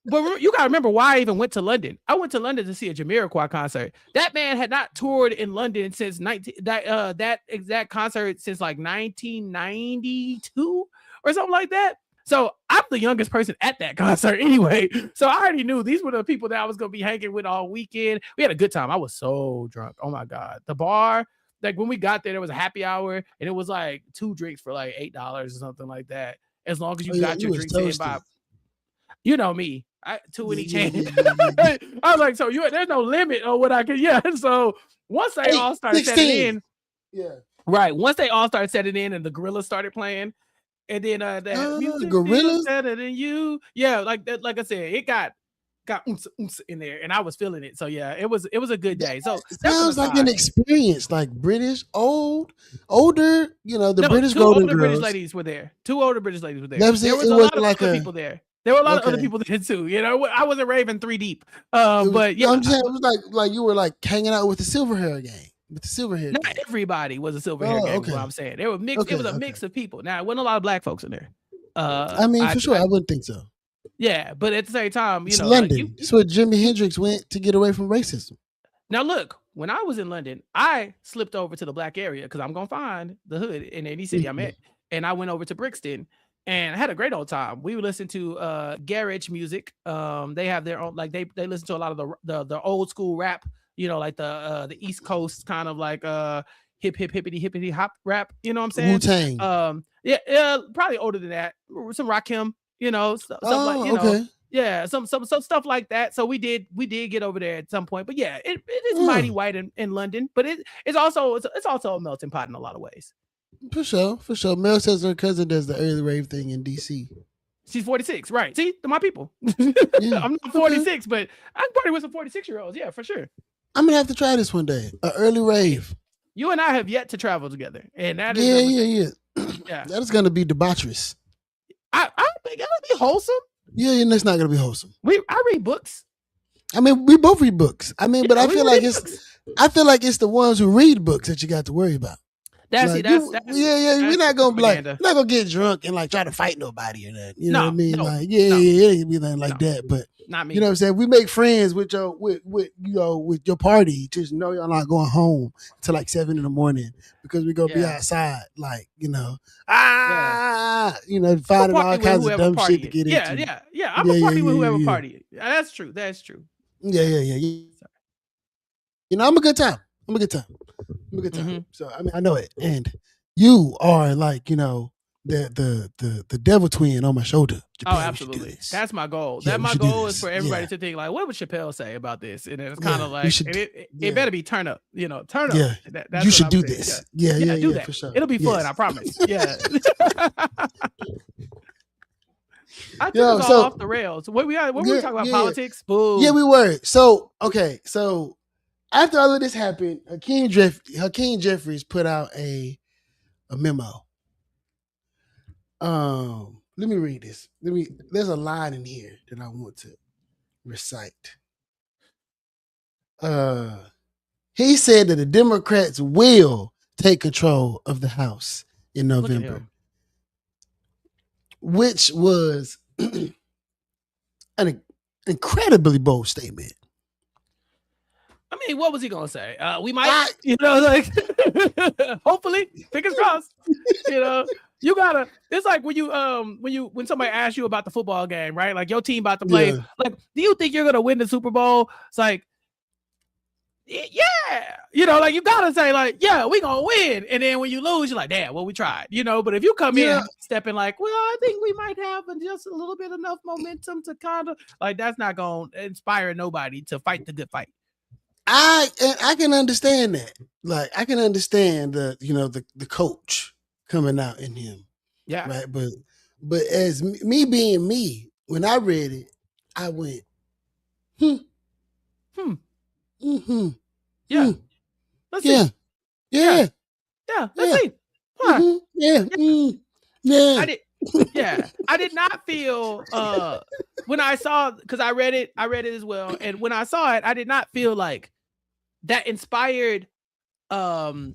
But you gotta remember why I even went to London. I went to London to see a Jamiroquai concert. That man had not toured in London since that exact concert since like 1992 or something like that. So I'm the youngest person at that concert anyway. So I already knew these were the people that I was gonna be hanging with all weekend. We had a good time. I was so drunk. Oh my God. The bar, like when we got there was a happy hour, and it was like 2 drinks for like $8 or something like that. As long as you got your drinks in by, you know me. 2 in each hand. I was like, so there's no limit on what I can. Yeah. So once they all started setting in, right. Once they all started setting in, and the Gorillas started playing, and then music Gorillas better than you. Yeah, like that. Like I said, it got oomps in there, and I was feeling it. So yeah, it was a good day. So sounds like an experience, like British older. The British Golden Girls. British ladies were there. 2 older British ladies were there. There was a lot of other people there. There were a lot of other people there too. I wasn't raving 3 deep. But yeah, I'm saying it was like you were like hanging out with the silver hair gang. With the silver hair. Not everybody was a silver hair gang. Okay. What I'm saying, they were mixed. It was a mix of people. Now, it wasn't a lot of black folks in there. For sure, I wouldn't think so. Yeah, but at the same time, it's London. That's where Jimi Hendrix went to get away from racism. Now, look, when I was in London, I slipped over to the black area because I'm gonna find the hood in any city I'm at, and I went over to Brixton. And I had a great old time. We would listen to garage music. They have their own, like they listen to a lot of the old school rap, like the East Coast kind of like hip hippity hop rap. You know what I'm saying? Wu-Tang. Probably older than that. Some Rakim, stuff yeah, some stuff like that. So we did get over there at some point. But yeah, it is mighty white in London, but it's also a melting pot in a lot of ways. For sure. Mel says her cousin does the early rave thing in DC. She's 46, right? See, they're my people. I'm not 46, but I can party with some 46-year-olds. Yeah, for sure. I'm gonna have to try this one day. An early rave. You and I have yet to travel together, and that is yeah. That is gonna be debaucherous. I think that'll be wholesome. Yeah, and that's not gonna be wholesome. I read books. I mean, we both read books. I mean, but I feel like it's the ones who read books that you got to worry about. That's we're not gonna be like, we're not gonna get drunk and like try to fight nobody or that. You know what I mean? It ain't be nothing like that. But not me. You know what I'm saying? We make friends with your with your party. Just know y'all not going home till like 7 a.m. because we're gonna be outside, like finding all kinds of dumb shit to get into. Yeah. I'm a party with whoever party. That's true. Yeah. I'm a good time. So I mean, I know it, and you are like the devil twin on my shoulder. Japan, absolutely, that's my goal. My goal is for everybody to think like, what would Chappelle say about this? And it's kind of like it better be turn up. Turn up. Yeah, that's you should do this. Yeah, do that. For sure. It'll be fun. I promise. Yeah. I took us all off the rails. What we talking about? Politics? Boo. Yeah, we were. So after all of this happened, Hakeem Jeffries put out a memo. Let me read this. There's a line in here that I want to recite. He said that the Democrats will take control of the House in November, which was an incredibly bold statement. I mean, what was he gonna say? We might, like, hopefully, fingers crossed. You gotta. It's like when somebody asks you about the football game, right? Like your team about to play. Yeah. Like, do you think you're gonna win the Super Bowl? It's like, yeah, like you gotta say like, yeah, we gonna win. And then when you lose, you're like, damn, well, we tried, But if you come in stepping like, well, I think we might have just a little bit enough momentum to kind of like, that's not gonna inspire nobody to fight the good fight. I can understand that. Like I can understand the coach coming out in him. Yeah. Right. But as me being me, when I read it, I went, Mm-hmm. Yeah. Let's see. Yeah. Let's see. Huh. Mm-hmm. Yeah. I did not feel when I saw, because I read it as well. And when I saw it, I did not feel like that inspired a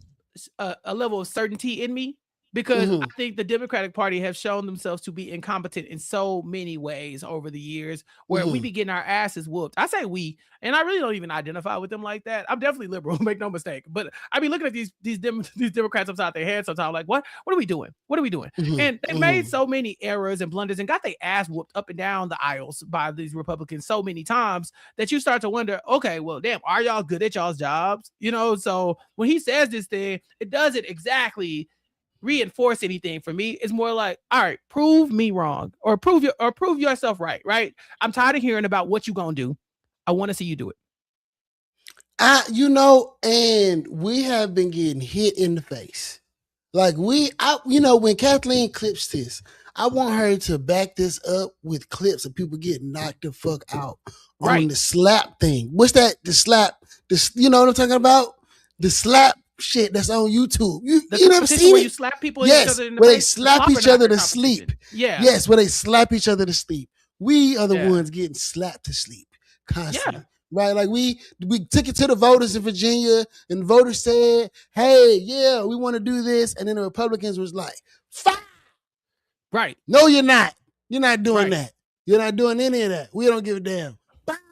level of certainty in me, because I think the Democratic Party have shown themselves to be incompetent in so many ways over the years, where we be getting our asses whooped. I say we, and I really don't even identify with them like that. I'm definitely liberal, make no mistake. But I be looking at these Democrats upside their head sometimes, like, what are we doing? What are we doing? And they made so many errors and blunders and got their ass whooped up and down the aisles by these Republicans so many times that you start to wonder, okay, well, damn, are y'all good at y'all's jobs? So when he says this thing, it doesn't exactly reinforce anything for me. It's more like, all right, prove me wrong, or prove yourself right? I'm tired of hearing about what you gonna do. I want to see you do it. And we have been getting hit in the face. Like when Kathleen clips this, I want her to back this up with clips of people getting knocked the fuck out on the slap thing. What's that? The slap, you know what I'm talking about? The slap shit that's on YouTube. You never seen where it? You slap people yes, each other in the where face? they slap each other to sleep. Yeah. Yes, where they slap each other to sleep. We are the ones getting slapped to sleep constantly. Yeah. Right? Like we took it to the voters in Virginia, and the voters said, hey, yeah, we want to do this. And then the Republicans was like, fine. Right. No, you're not. You're not doing that. You're not doing any of that. We don't give a damn.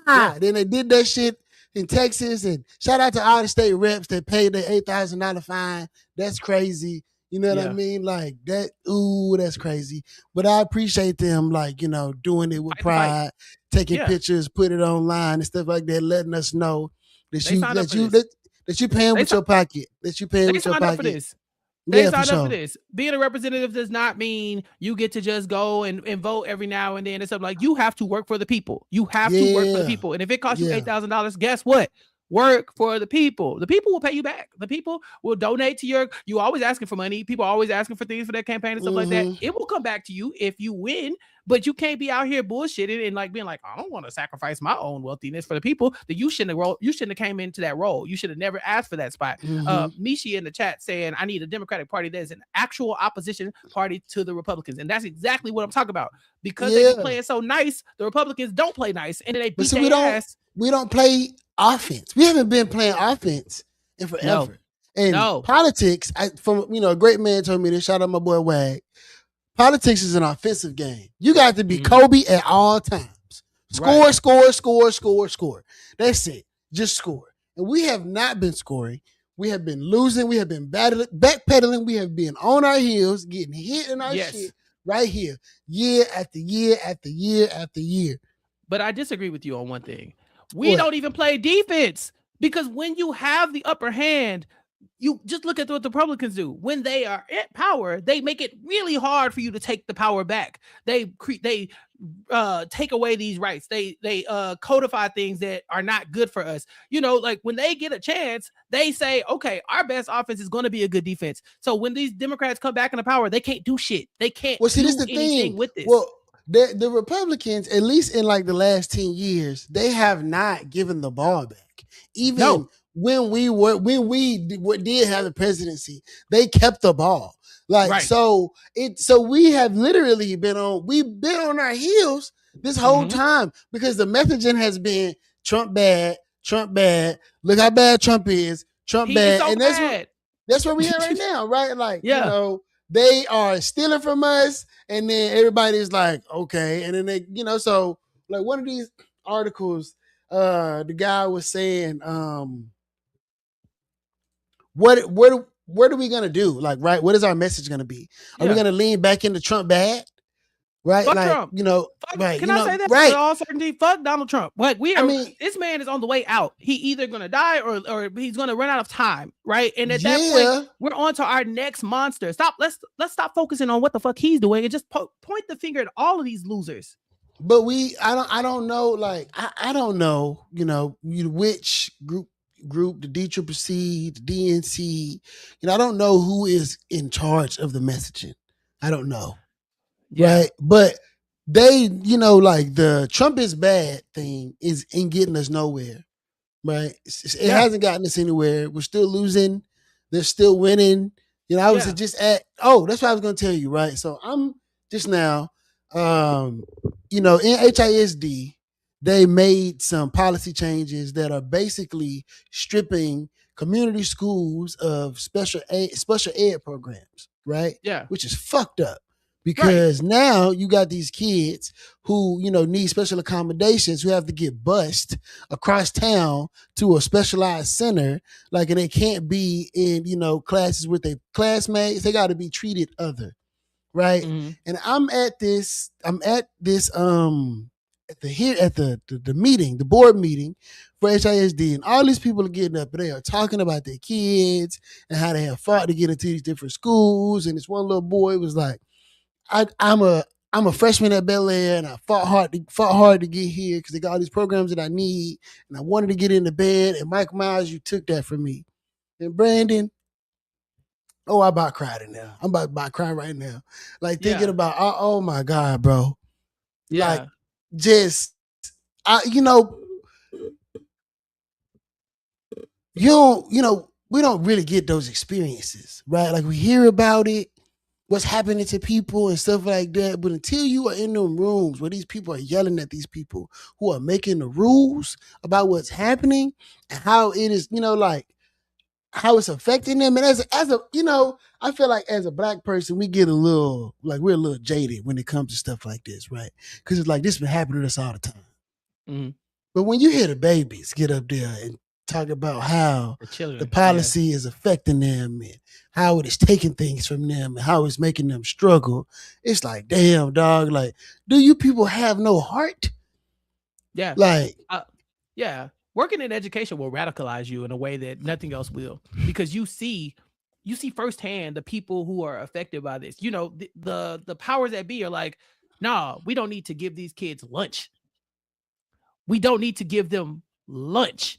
Yeah. Then they did that shit in Texas, and shout out to all the state reps that paid their $8,000 fine. That's crazy. You know what I mean? Like that. Ooh, that's crazy. But I appreciate them, like, doing it with pride, taking pictures, put it online and stuff like that, letting us know that you paying with your pocket. That you paying with your pocket. For this. They signed up for this. Being a representative does not mean you get to just go and vote every now and then and stuff. Like, you have to work for the people. You have to work for the people. And if it costs you $8,000, guess what? Work for the people. The people will pay you back. The people will donate to you always asking for money. People are always asking for things for their campaign and stuff like that. It will come back to you if you win, but you can't be out here bullshitting and like being like, I don't want to sacrifice my own wealthiness for the people. That you shouldn't have came into that role. You should have never asked for that spot. Mishi in the chat saying, I need a Democratic Party that is an actual opposition party to the Republicans. And that's exactly what I'm talking about. Because they be playing so nice, the Republicans don't play nice, and then they beat their ass. We don't play offense. We haven't been playing offense in forever. And politics, from a great man told me this. Shout out my boy Wag. Politics is an offensive game. You got to be Kobe at all times. Score, score, score, score, score. That's it. Just score. And we have not been scoring. We have been losing. We have been backpedaling. We have been on our heels, getting hit in our shit right here, year after year after year after year. But I disagree with you on one thing. We don't even play defense, because when you have the upper hand, you just look at what the Republicans do. When they are at power, they make it really hard for you to take the power back. They take away these rights. They codify things that are not good for us. Like when they get a chance, they say, okay, our best offense is going to be a good defense. So when these Democrats come back into power, they can't do shit. They can't do anything with this. Well, the Republicans, at least in like the last 10 years, they have not given the ball back. Even when we did have the presidency, they kept the ball. So we have literally been on our heels this whole time, because the messaging has been Trump bad, look how bad Trump is, Trump bad. So and bad. That's where we are right now, right? Like, they are stealing from us, and then everybody's like, okay. And then they, so like one of these articles, the guy was saying, what are we gonna do? Like, right? What is our message gonna be? Are we gonna lean back into Trump bad? Right? Fuck like, Trump. Right. Can I say that right. with all certainty? Fuck Donald Trump. Like this man is on the way out. He either gonna die or he's gonna run out of time, right? And at that point, we're on to our next monster. Let's stop focusing on what the fuck he's doing and just point the finger at all of these losers. But I don't know, like I don't know, which group, the DCCC, the DNC, I don't know who is in charge of the messaging. I don't know. Yeah. Right. But they, like the Trump is bad thing ain't getting us nowhere. Right. It hasn't gotten us anywhere. We're still losing. They're still winning. I was just that's what I was going to tell you. Right. So I'm just now, in HISD, they made some policy changes that are basically stripping community schools of special ed programs. Right. Yeah. Which is fucked up. Because now you got these kids who, need special accommodations, who have to get bused across town to a specialized center, and they can't be in, classes with their classmates. They got to be treated other, right? Mm-hmm. And I'm at the meeting, the board meeting for HISD, and all these people are getting up and they are talking about their kids and how they have fought to get into these different schools. And this one little boy was like, I'm a freshman at Bel Air, and I fought hard to get here because they got all these programs that I need, and I wanted to get into bed. And Mike Miles, you took that from me. And Brandon, I about cried in there. I'm about crying right now, thinking about oh my God, bro. Yeah, just we don't really get those experiences, right? Like we hear about it. What's happening to people and stuff like that. But until you are in them rooms where these people are yelling at these people who are making the rules about what's happening and how it is, how it's affecting them. And as a I feel like as a Black person, we get a little, we're a little jaded when it comes to stuff like this, right? Because it's like, this been happening to us all the time. Mm-hmm. But when you hear the babies get up there and talk about how the policy is affecting them and how it is taking things from them and how it's making them struggle, it's like, damn, dog, do you people have no heart? Yeah. Working in education will radicalize you in a way that nothing else will, because you see firsthand the people who are affected by this. The powers that be are like, nah, we don't need to give these kids lunch. We don't need to give them lunch.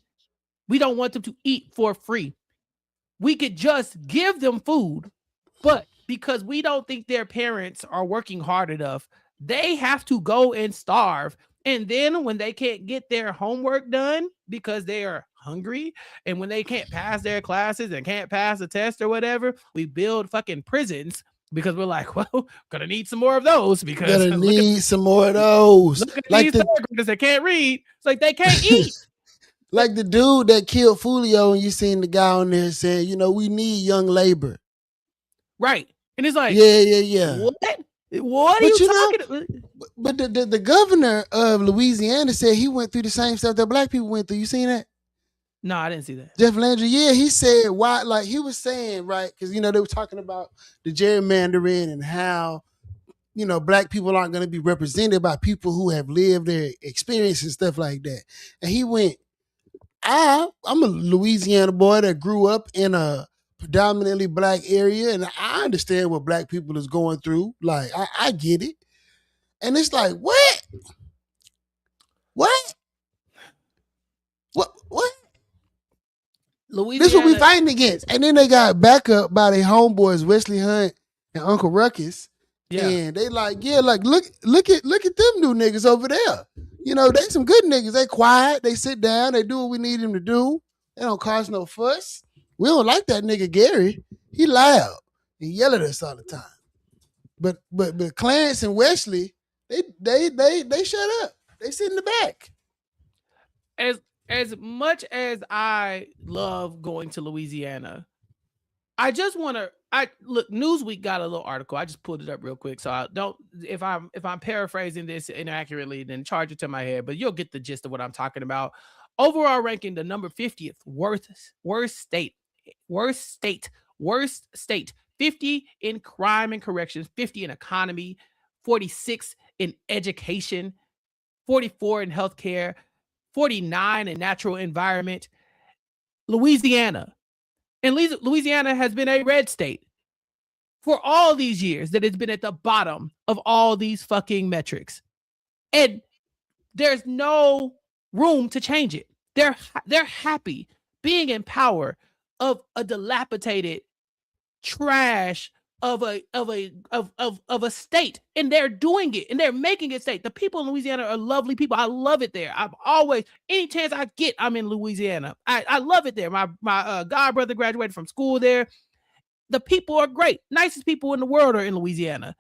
We don't want them to eat for free. We could just give them food, but because we don't think their parents are working hard enough, they have to go and starve. And then when they can't get their homework done because they are hungry, and when they can't pass their classes and can't pass the test or whatever, we build fucking prisons because we're like, well, gonna need some more of those because gonna need some more of those. Look at these because they can't read. It's like they can't eat. Like the dude that killed Fulio, and you seen the guy on there saying, we need young labor. Right. And it's like, yeah. What are you talking about? But the governor of Louisiana said he went through the same stuff that Black people went through. You seen that? No, I didn't see that. Jeff Landry, he said why, he was saying, right, because, they were talking about the gerrymandering and how, Black people aren't going to be represented by people who have lived their experience and stuff like that. And he went, I'm a Louisiana boy that grew up in a predominantly Black area, and I understand what Black people is going through. I get it. And it's like, what? Louisiana. This is what we fighting against. And then they got back up by their homeboys, Wesley Hunt and Uncle Ruckus. Yeah. And they look at them new niggas over there. They some good niggas. They quiet. They sit down. They do what we need them to do. They don't cause no fuss. We don't like that nigga Gary. He loud. He yell at us all the time. But Clarence and Wesley, they shut up. They sit in the back. As much as I love going to Louisiana, I just want to I look, Newsweek got a little article. I just pulled it up real quick. So I don't, if I'm paraphrasing this inaccurately, then charge it to my head, but you'll get the gist of what I'm talking about. Overall ranking, the number 50th worst state, 50 in crime and corrections, 50 in economy, 46 in education, 44 in healthcare, 49 in natural environment. Louisiana. And Louisiana has been a red state for all these years that it's been at the bottom of all these fucking metrics. And there's no room to change it. They're happy being in power of a dilapidated trash of a state, and they're doing it and they're making it state. The people in Louisiana are lovely people. I love it there. I've always, any chance I get, I'm in Louisiana. I love it there. My god brother graduated from school there. The people are great. Nicest people in the world are in Louisiana.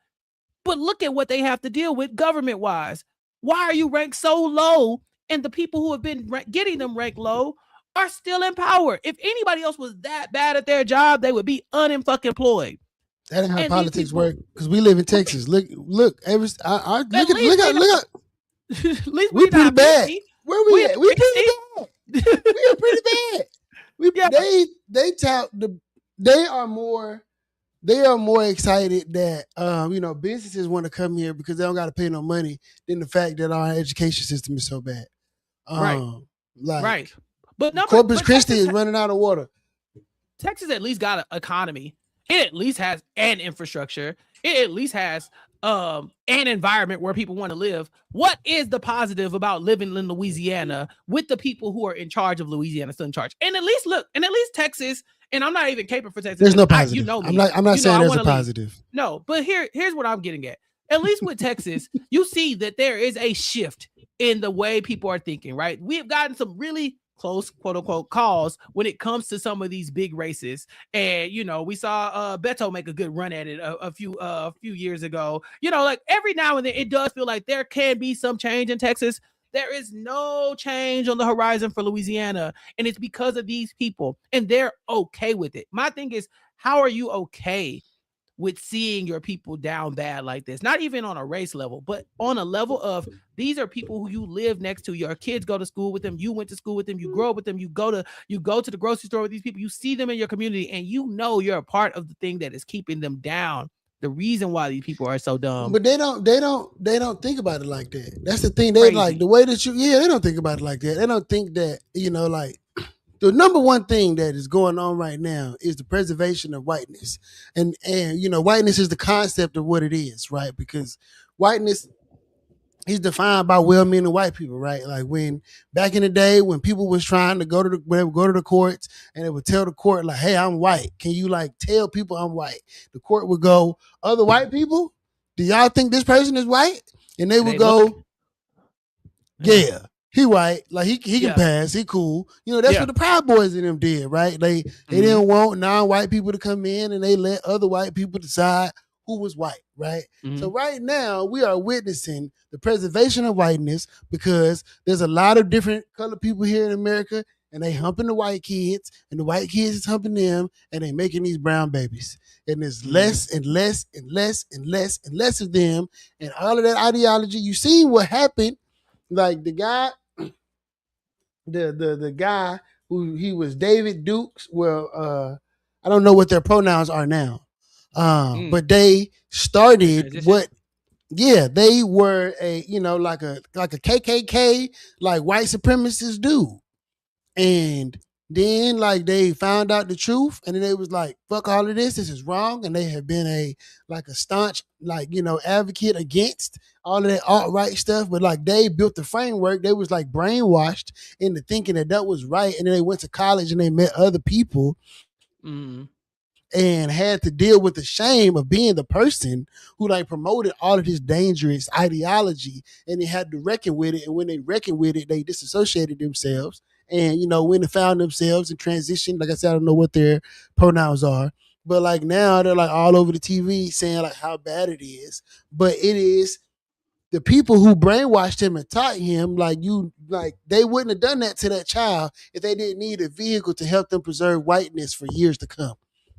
But look at what they have to deal with government wise. Why are you ranked so low? And the people who have been getting them ranked low are still in power. If anybody else was that bad at their job, they would be unemployed. That ain't how politics work. Because we live in Texas. Look. Look at. We're pretty bad. Where we at? We pretty bad. We are pretty bad. They tout the. They are more excited that businesses want to come here because they don't got to pay no money than the fact that our education system is so bad. Right. But Corpus Christi is running out of water. Texas at least got an economy. It at least has an infrastructure. It at least has an environment where people want to live. What is the positive about living in Louisiana with the people who are in charge of Louisiana still in charge? And at least Texas, and I'm not even caping for Texas. There's no positive. You know me. I'm not saying there's a positive. No, but here's what I'm getting at. At least with Texas, you see that there is a shift in the way people are thinking, right? We have gotten some really close, quote unquote, calls when it comes to some of these big races. And, we saw Beto make a good run at it a few years ago. Like every now and then it does feel like there can be some change in Texas. There is no change on the horizon for Louisiana. And it's because of these people, and they're okay with it. My thing is, how are you okay with seeing your people down bad like this? Not even on a race level, but on a level of, these are people who you live next to. Your kids go to school with them. You went to school with them. You grow up with them. You go to the grocery store with these people. You see them in your community, and you're a part of the thing that is keeping them down. The reason why these people are so dumb. But they don't think about it like that. That's the thing. They like the way that they don't think about it like that. They don't think that, like, the number one thing that is going on right now is the preservation of whiteness. And whiteness is the concept of what it is, right? Because whiteness is defined by well-meaning white people, right? Like when back in the day when people was trying to go to the courts and they would tell the court like, "Hey, I'm white. Can you like tell people I'm white?" The court would go, "Other white people, do y'all think this person is white?" And they would go, "Yeah. He white, like he can pass, he cool." That's what the Proud Boys and them did, right? They didn't want non-white people to come in, and they let other white people decide who was white, right? Mm-hmm. So right now we are witnessing the preservation of whiteness because there's a lot of different colored people here in America, and they humping the white kids, and the white kids is humping them, and they making these brown babies. And there's less and less and less and less and less of them, and all of that ideology. You seen what happened, like the guy. The guy who he was David Dukes. Well, I don't know what their pronouns are now. But they started they were a like a KKK, like white supremacist dude. And then like they found out the truth, and then they was like, "Fuck all of this is wrong." And they have been a staunch advocate against all of that alt-right stuff. But like they built the framework, they was like brainwashed into thinking that was right. And then they went to college and they met other people and had to deal with the shame of being the person who like promoted all of this dangerous ideology, and they had to reckon with it. And when they reckoned with it, they disassociated themselves. And, when they found themselves in transition, like I said, I don't know what their pronouns are, but like now they're like all over the TV saying like how bad it is. But it is the people who brainwashed him and taught him, they wouldn't have done that to that child if they didn't need a vehicle to help them preserve whiteness for years to come.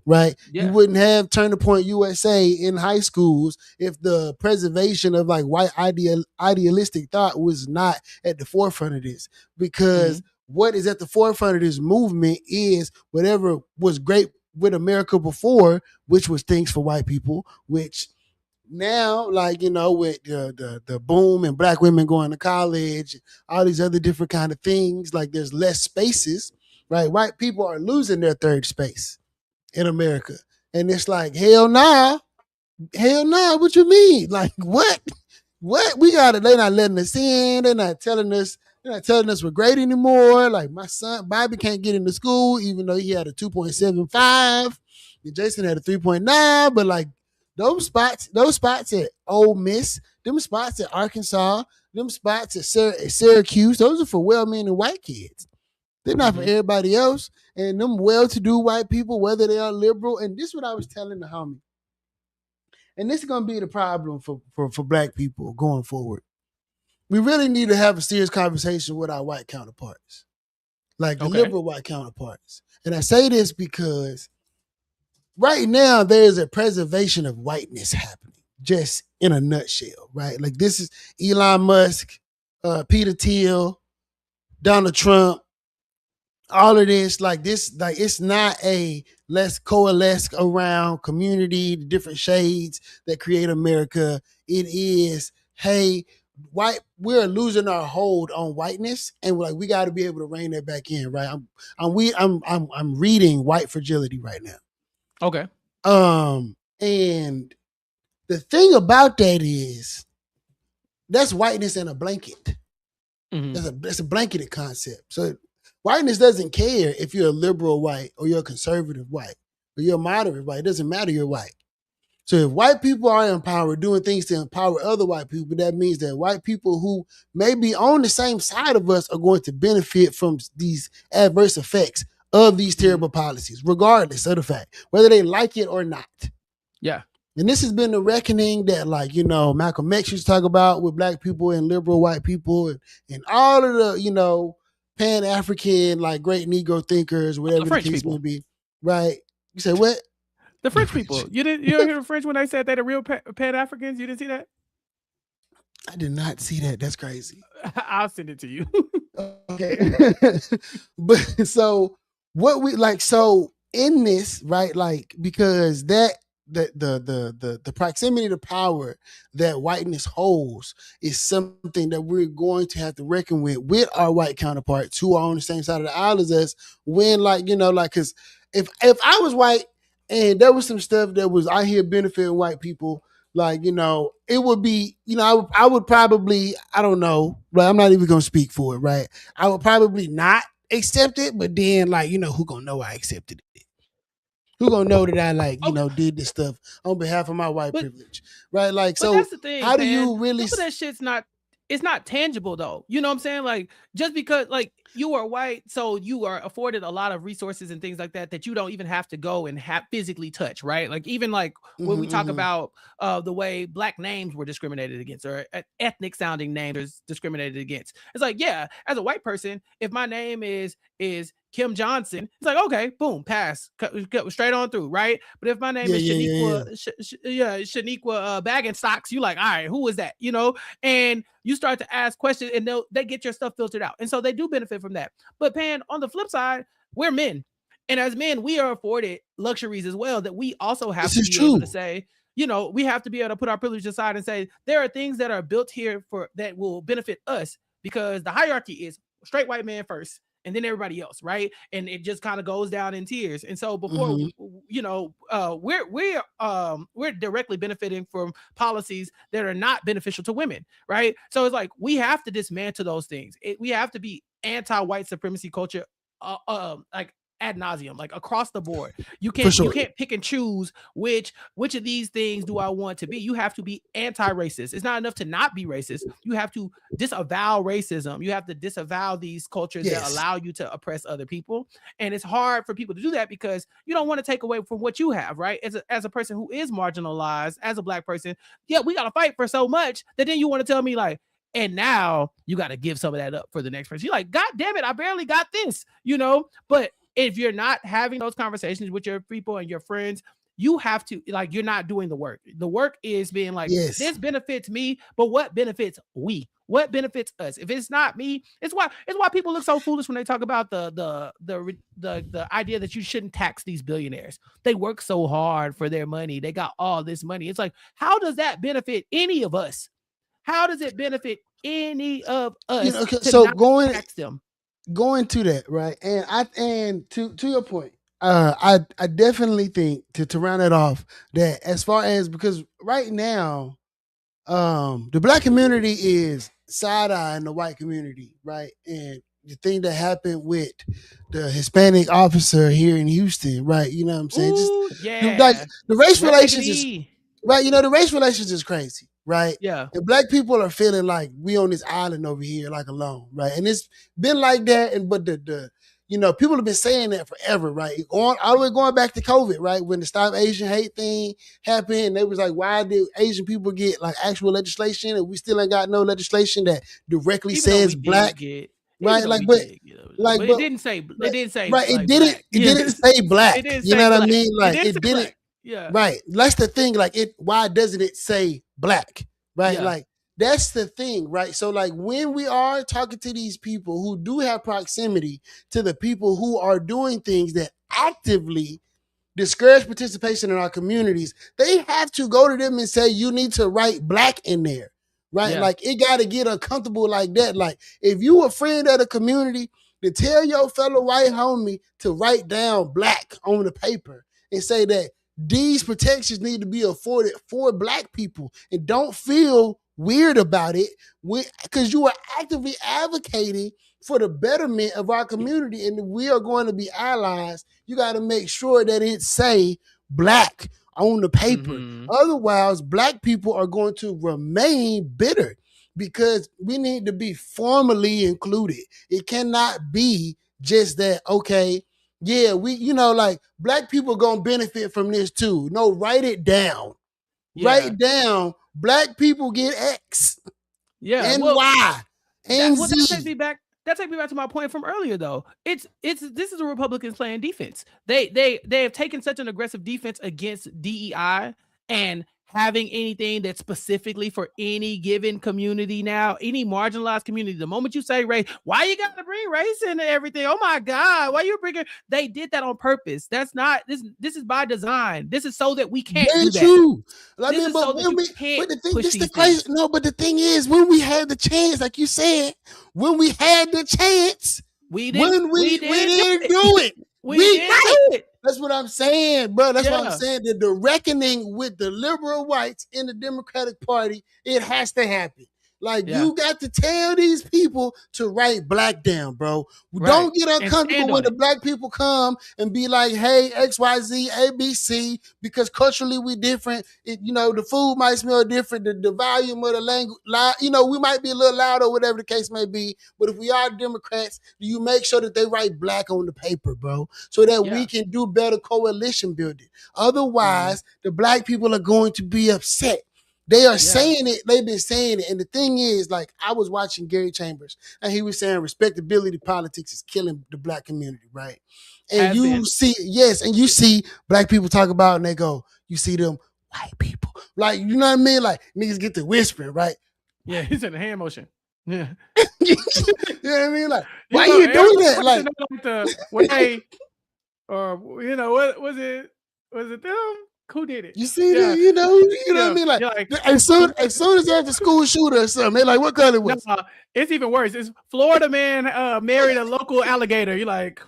right? You Yeah. wouldn't have Turning Point USA in high schools if the preservation of like white idealistic thought was not at the forefront of this. Because what is at the forefront of this movement is whatever was great with America before, which was things for white people, which now, like, with the boom and black women going to college, all these other different kind of things, like there's less spaces, right? White people are losing their third space in America. And it's like, hell nah, what you mean? Like, what? What? They're not letting us in. They're not telling us we're great anymore. Like my son, Bobby can't get into school, even though he had a 2.75. And Jason had a 3.9, but like those spots at Ole Miss, them spots at Arkansas, them spots at Syracuse, those are for well-meaning white kids. They're not for everybody else. And them well-to-do white people, whether they are liberal, and this is what I was telling the homie. And this is going to be the problem for black people going forward. We really need to have a serious conversation with our white counterparts, like the liberal white counterparts. And I say this because right now there is a preservation of whiteness happening, just in a nutshell, right? Like this is Elon Musk, Peter Thiel, Donald Trump, all of this, like it's not a let's coalesce around community, the different shades that create America. It is, hey, we're losing our hold on whiteness, and we got to be able to rein that back in, right? I'm reading White Fragility right now. Okay. And the thing about that is that's whiteness in a blanket. That's a blanketed concept. So whiteness doesn't care if you're a liberal white or you're a conservative white or you're a moderate white. It doesn't matter, you're white. So if white people are in power doing things to empower other white people, that means that white people who may be on the same side of us are going to benefit from these adverse effects of these terrible policies, regardless of the fact, whether they like it or not. Yeah. And this has been the reckoning that, Malcolm X used to talk about with black people and liberal white people and all of the, Pan-African, great Negro thinkers, whatever the case may be. Right? You say what? The French people. You don't hear the French when they said they're the real Pan-Africans? You didn't see that? I did not see that. That's crazy. I'll send it to you. Okay. But so what so in this, right, because that the proximity to power that whiteness holds is something that we're going to have to reckon with our white counterparts who are on the same side of the aisle as us when because if I was white and there was some stuff that was out here benefiting white people, it would be, I would probably, I don't know, but I'm not even going to speak for it, right? I would probably not accept it, but then who gonna know I accepted it? Who gonna know that I did this stuff on behalf of my white privilege, right? So that's the thing, how do you really? Some of that shit's it's not tangible though. You know what I'm saying? Just because you are white, so you are afforded a lot of resources and things like that you don't even have to go and physically touch, right? Even when we talk about the way black names were discriminated against or ethnic sounding names are discriminated against. It's yeah, as a white person, if my name is Kim Johnson, it's okay, boom, pass, cut straight on through, right? But if my name is Shaniqua Baggenstocks, you all right, who is that? And you start to ask questions and they get your stuff filtered out. And so they do benefit from that. But Pan, on the flip side, we're men. And as men, we are afforded luxuries as well that we also have to be able to say, we have to be able to put our privilege aside and say, there are things that are built here that will benefit us because the hierarchy is straight white man first and then everybody else, right? And it just kind of goes down in tiers. And so before we're directly benefiting from policies that are not beneficial to women, right? So it's we have to dismantle those things. We have to be anti-white supremacy culture ad nauseum, across the board. You can't pick and choose which of these things do I want to be. You have to be anti-racist. It's not enough to not be racist. You have to disavow racism. You have to disavow these cultures that allow you to oppress other people. And it's hard for people to do that because you don't want to take away from what you have, right? As a person who is marginalized, as a black person, we got to fight for so much that then you want to tell me and now you got to give some of that up for the next person. You're God damn it, I barely got this, but if you're not having those conversations with your people and your friends, you have to, like, you're not doing the work. The work is being like, this benefits me, but what benefits we? What benefits us? If it's not me, it's why people look so foolish when they talk about the idea that you shouldn't tax these billionaires. They work so hard for their money. They got all this money. It's like, how does that benefit any of us? How does it benefit any of us? Okay, to so not tax them? Going to that, right? And to your point, I definitely think to round it off that as far as, because right now, the black community is side-eyeing the white community, right? And the thing that happened with the Hispanic officer here in Houston, right? You know what I'm saying? Ooh, like the race relations is right. You know, the race relations is crazy, right? Yeah. And black people are feeling like we on this island over here, like alone, right? And it's been like that. And but the people have been saying that forever, right? All the way going back to COVID, right? When the Stop Asian Hate thing happened, they was like, why did Asian people get like actual legislation, and we still ain't got no legislation that directly says black, right? Like, but it didn't say. It didn't say. Right. It didn't. It didn't say black. You know what I mean? Like it didn't. Yeah. Right. That's the thing. Like why doesn't it say black? Right. Yeah. Like that's the thing. Right. So like when we are talking to these people who do have proximity to the people who are doing things that actively discourage participation in our communities, they have to go to them and say, you need to write black in there. Right. Yeah. Like it got to get uncomfortable like that. Like if you a friend of the community, to tell your fellow white homie to write down black on the paper and say that these protections need to be afforded for black people, and don't feel weird about it because you are actively advocating for the betterment of our community, and we are going to be allies. You got to make sure that it say black on the paper. Mm-hmm. Otherwise, black people are going to remain bitter because we need to be formally included. It cannot be just that, okay, yeah, like black people gonna benefit from this too. No, write it down. Yeah. Write it down. Black people get X. Yeah. And Y. And Z. That takes me back to my point from earlier, though. This is the Republicans playing defense. They have taken such an aggressive defense against DEI and having anything that's specifically for any given community now, any marginalized community. The moment you say race, why you got to bring race into everything? Oh my God, why you bringing? They did that on purpose. That's not this. This is by design. This is so that we can't do that. True. I mean, but the thing is, when we had the chance, like you said, when we had the chance, we didn't do it. We didn't do it. That's what I'm saying, bro. That's what I'm saying. That the reckoning with the liberal whites in the Democratic Party, it has to happen. Like, you got to tell these people to write black down, bro. Right. Don't get uncomfortable when the black people come and be like, hey, XYZ, ABC, because culturally we different. The food might smell different. The volume of the language, we might be a little loud or whatever the case may be. But if we are Democrats, you make sure that they write black on the paper, bro, so that we can do better coalition building. Otherwise, the black people are going to be upset. They are saying it. They've been saying it. And the thing is, like, I was watching Gary Chambers, and he was saying respectability politics is killing the black community, right? And you see black people talk about, and they go, you see them white people. Like, you know what I mean? Like, niggas get to whispering, right? Yeah, he's in the hand motion. Yeah. You know what I mean? Like, why are you doing that? Like, what was it? Was it them? Who did it? You see that? You know what I mean? Like as soon as after school shooter or something, they like, what color was? No, it's even worse. It's Florida man married a local alligator. You're like,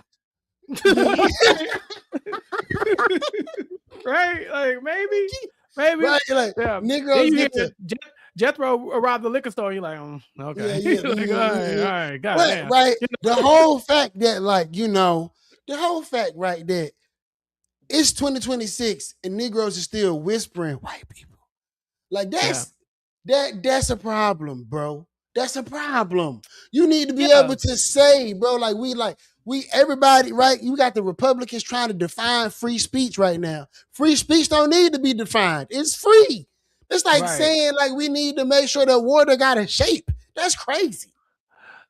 right? Like maybe. Right? Like Negroes get Jethro arrived at the liquor store. You're like, okay. All right, got it. Right. The whole fact that, like, the whole fact, right, that it's 2026 and Negroes are still whispering white people. Like that's a problem, bro. That's a problem. You need to be able to say, bro, everybody, right? You got the Republicans trying to define free speech right now. Free speech don't need to be defined. It's free. It's like saying, like, we need to make sure that water got a shape. That's crazy.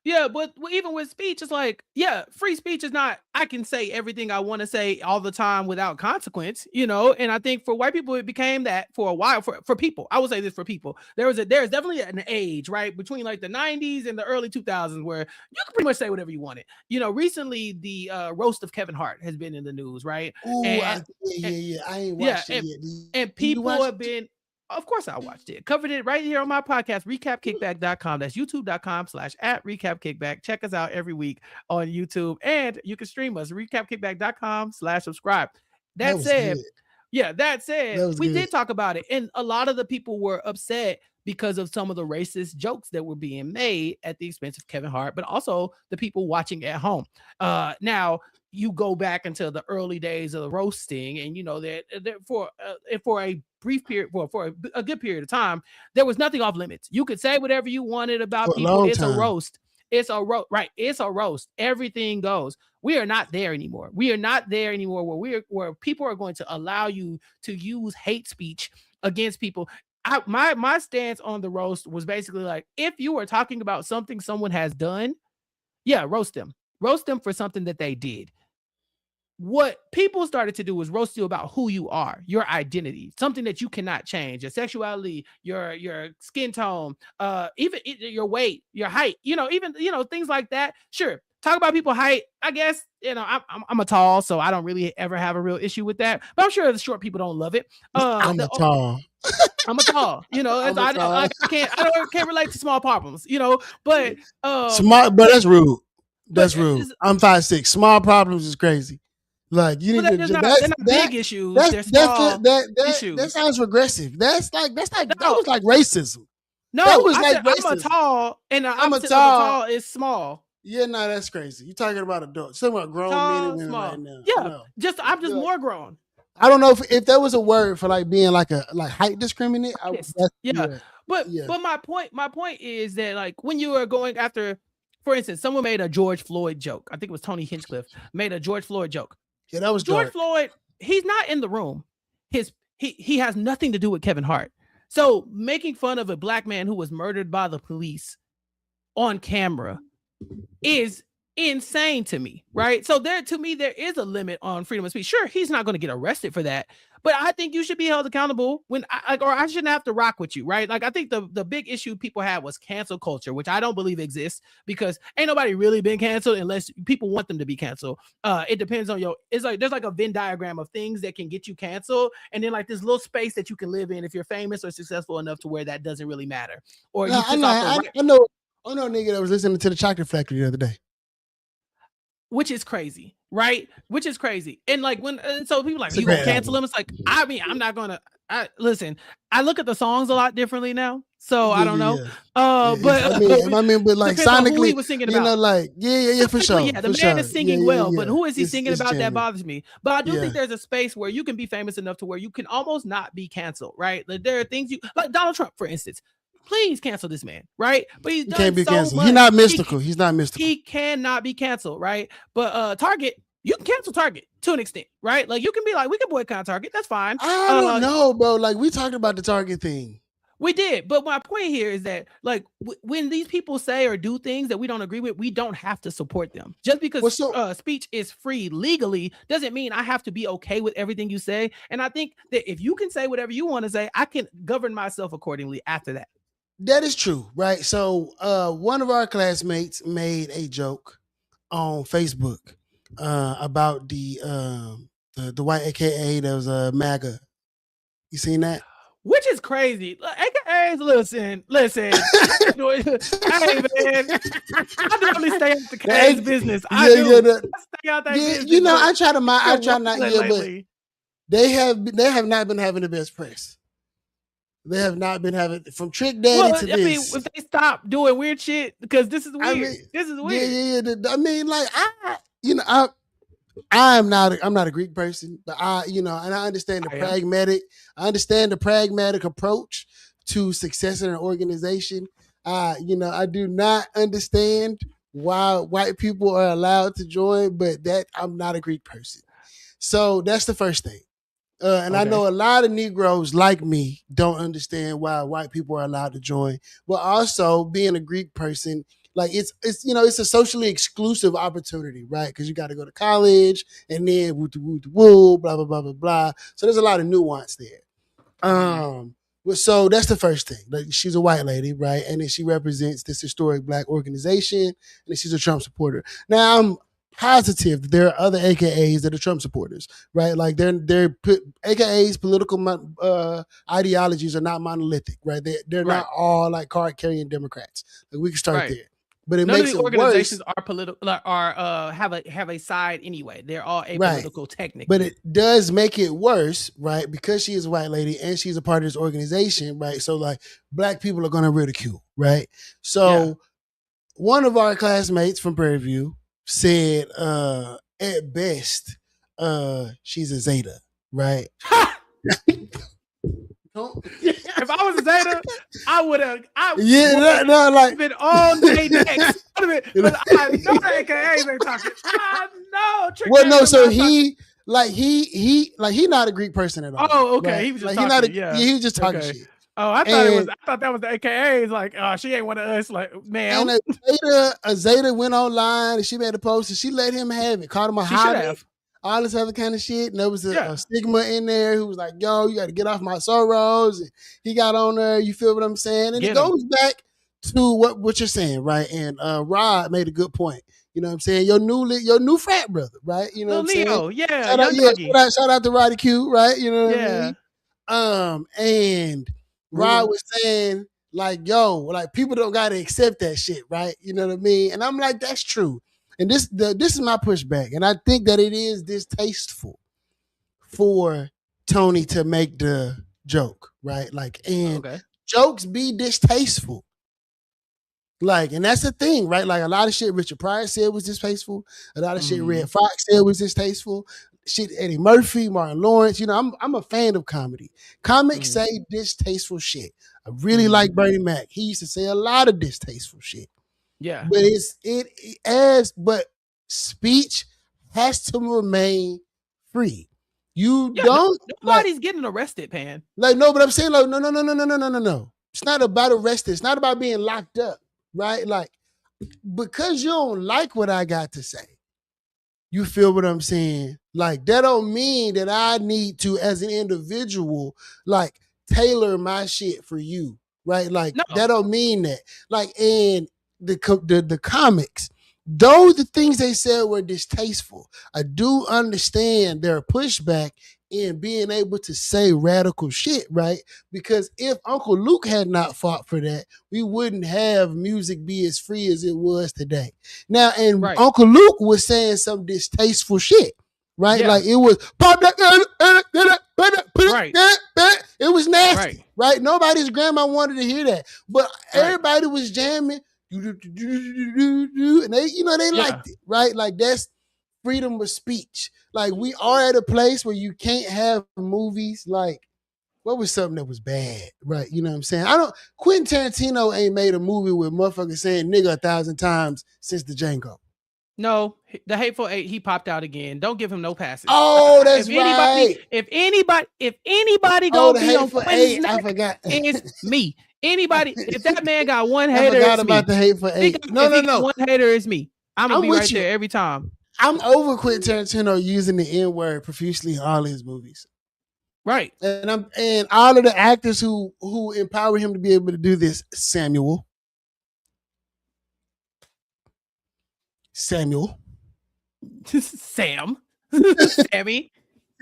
Yeah, but even with speech, it's like, yeah, free speech is not, I can say everything I want to say all the time without consequence, and I think for white people, it became that for a while, for people. I would say this for people. There's definitely an age, right, between like the 90s and the early 2000s where you can pretty much say whatever you wanted. Recently, the roast of Kevin Hart has been in the news, right? Ooh, And, yeah. I ain't yeah, watched it yet. and Do you people watch have been, of course I watched it. Covered it right here on my podcast, recapkickback.com. That's youtube.com/@recapkickback. Check us out every week on YouTube. And you can stream us, recapkickback.com/subscribe. That said, we did talk about it. And a lot of the people were upset because of some of the racist jokes that were being made at the expense of Kevin Hart, but also the people watching at home. Now, you go back into the early days of the roasting, and that for a brief period, for a good period of time, there was nothing off limits. You could say whatever you wanted about people. It's a roast. It's a roast, right? It's a roast. Everything goes. We are not there anymore. We are not there anymore where people are going to allow you to use hate speech against people. My stance on the roast was basically like, if you are talking about something someone has done, yeah, roast them. Roast them for something that they did. What people started to do was roast you about who you are, your identity, something that you cannot change, your sexuality, your skin tone, even your weight, your height, even things like that. Sure, talk about people's height. I guess I'm a tall, so I don't really ever have a real issue with that. But I'm sure the short people don't love it. I'm a tall. I'm a tall, I can't relate to small problems, but smart, but that's rude. That's rude. I'm 5'6". Small problems is crazy. Like you need to. They're not big issues. They're small issues. That sounds regressive. That was like racism. No, that was like racism. I'm a tall, and I'm a tall is small. Yeah, no, that's crazy. You're talking about adults. You're talking about grown men and women right now. Yeah, I'm just more grown. I don't know if there was a word for like being like height discriminant. But my point is that like when you are going after, for instance, someone made a George Floyd joke. I think it was Tony Hinchcliffe made a George Floyd joke. Yeah, that was George Floyd. He's not in the room. He has nothing to do with Kevin Hart. So making fun of a black man who was murdered by the police on camera is insane to me, right? So there is a limit on freedom of speech. Sure, he's not going to get arrested for that, but I think you should be held accountable or I shouldn't have to rock with you, right? Like I think the big issue people had was cancel culture, which I don't believe exists because ain't nobody really been canceled unless people want them to be canceled. It depends on it's like there's like a Venn diagram of things that can get you canceled, and then like this little space that you can live in if you're famous or successful enough to where that doesn't really matter. Or I know a nigga that was listening to the Chocolate Factory the other day. Which is crazy, right? Which is crazy. And like so people are like, you gonna cancel him? It's like, I mean, I'm not gonna listen. I look at the songs a lot differently now. So I don't know. But I mean, but like sonically, he was singing about. Like for sure. Yeah, the man is singing well, but who is he singing about? That bothers me. But I do think there's a space where you can be famous enough to where you can almost not be canceled, right? Like there are things like Donald Trump, for instance. Please cancel this man, right? But he can't be canceled. He's not mystical. He's not mystical. He cannot be canceled, right? But Target, you can cancel Target to an extent, right? Like you can be like, we can boycott Target. That's fine. I don't know, bro. Like we talked about the Target thing. We did, but my point here is that like when these people say or do things that we don't agree with, we don't have to support them. Just because speech is free legally doesn't mean I have to be okay with everything you say. And I think that if you can say whatever you want to say, I can govern myself accordingly after that. That is true, right? So one of our classmates made a joke on Facebook about the white AKA that was MAGA. You seen that? Which is crazy. AKAs, listen. Hey man, I definitely stay out the K's business. I stay out that business. You know, I try not to, but they have not been having the best press. They have not been having from Trick Daddy to this. I mean, if they stop doing weird shit, because this is weird. This is weird. Yeah. I mean, like I'm not a Greek person, but and I understand I understand the pragmatic approach to success in an organization. I do not understand why white people are allowed to join, but that I'm not a Greek person. So that's the first thing. I know a lot of Negroes like me don't understand why white people are allowed to join. But also being a Greek person, Like it's it's a socially exclusive opportunity, right? Because you got to go to college and then woo, blah blah blah blah blah. So there's a lot of nuance there. So that's the first thing. Like, she's a white lady, right? And then she represents this historic Black organization, and then she's a Trump supporter. Now I'm positive that there are other AKAs that are Trump supporters, right? Like they're AKAs, political ideologies are not monolithic, right? They're not all like card carrying Democrats. Like, we can start there. But it none makes of the it organizations worse. are political, have a side anyway. They're all apolitical, technically. But it does make it worse, right? Because she is a white lady and she's a part of this organization, right? So like Black people are going to ridicule, right? So one of our classmates from Prairie View said, at best, she's a Zeta, right? If I was a Zeta, I would have. Like been all day next. But I know the AKAs ain't talking. I know. Well, no. So he not a Greek person at all. Oh, okay. Right? He was just like, talking. he was just talking shit. Oh, I thought that was the AKAs. Like, she ain't one of us. Like, man. And a Zeta went online and she made a post and she let him have it. Called him a hobby. All this other kind of shit. And there was a stigma in there who was like, yo, you got to get off my sorrows. And he got on there. You feel what I'm saying? And it goes back to what you're saying, right? And Rod made a good point. You know what I'm saying? Your new frat brother, right? You know what I'm Leo, saying? Yeah. Shout out to Roddy Q, right? You know what I mean? And Rod was saying, like, yo, like, people don't gotta accept that shit, right? You know what I mean? And I'm like, that's true. And this is my pushback. And I think that it is distasteful for Tony to make the joke, right? Like, and jokes be distasteful. Like, and that's the thing, right? Like, a lot of shit Richard Pryor said was distasteful. A lot of shit Red Fox said was distasteful. Shit Eddie Murphy, Martin Lawrence. You know, I'm a fan of comedy. Comics say distasteful shit. I really like Bernie Mac. He used to say a lot of distasteful shit. Yeah. But but speech has to remain free. Nobody's getting arrested, Pan. Like, no, but I'm saying, like, no. It's not about arrested. It's not about being locked up, right? Like, because you don't like what I got to say, you feel what I'm saying? Like, that don't mean that I need to, as an individual, like, tailor my shit for you, right? Like, that don't mean that. Like, and the comics, though the things they said were distasteful, I do understand their pushback in being able to say radical shit, right? Because if Uncle Luke had not fought for that, we wouldn't have music be as free as it was today. Now, and Uncle Luke was saying some distasteful shit, right? Like, it was pop that, it was nasty, right? Nobody's grandma wanted to hear that, but everybody was jamming, and they liked it, right? Like, that's freedom of speech. Like, we are at a place where you can't have movies like, what was something that was bad, right? You know what I'm saying? Quentin Tarantino ain't made a movie with motherfuckers saying nigga 1,000 times since the Django. No, the Hateful Eight, he popped out again. Don't give him no passes. Oh, that's right. If anybody gonna be on Quentin's neck, I forgot. It's me. Anybody, if that man got one hater, I forgot about the Hateful Eight. No. One hater is me. I'm gonna be right there every time. I'm over Quentin Tarantino using the N-word profusely in all his movies. Right. And all of the actors who empower him to be able to do this, Samuel. Sammy.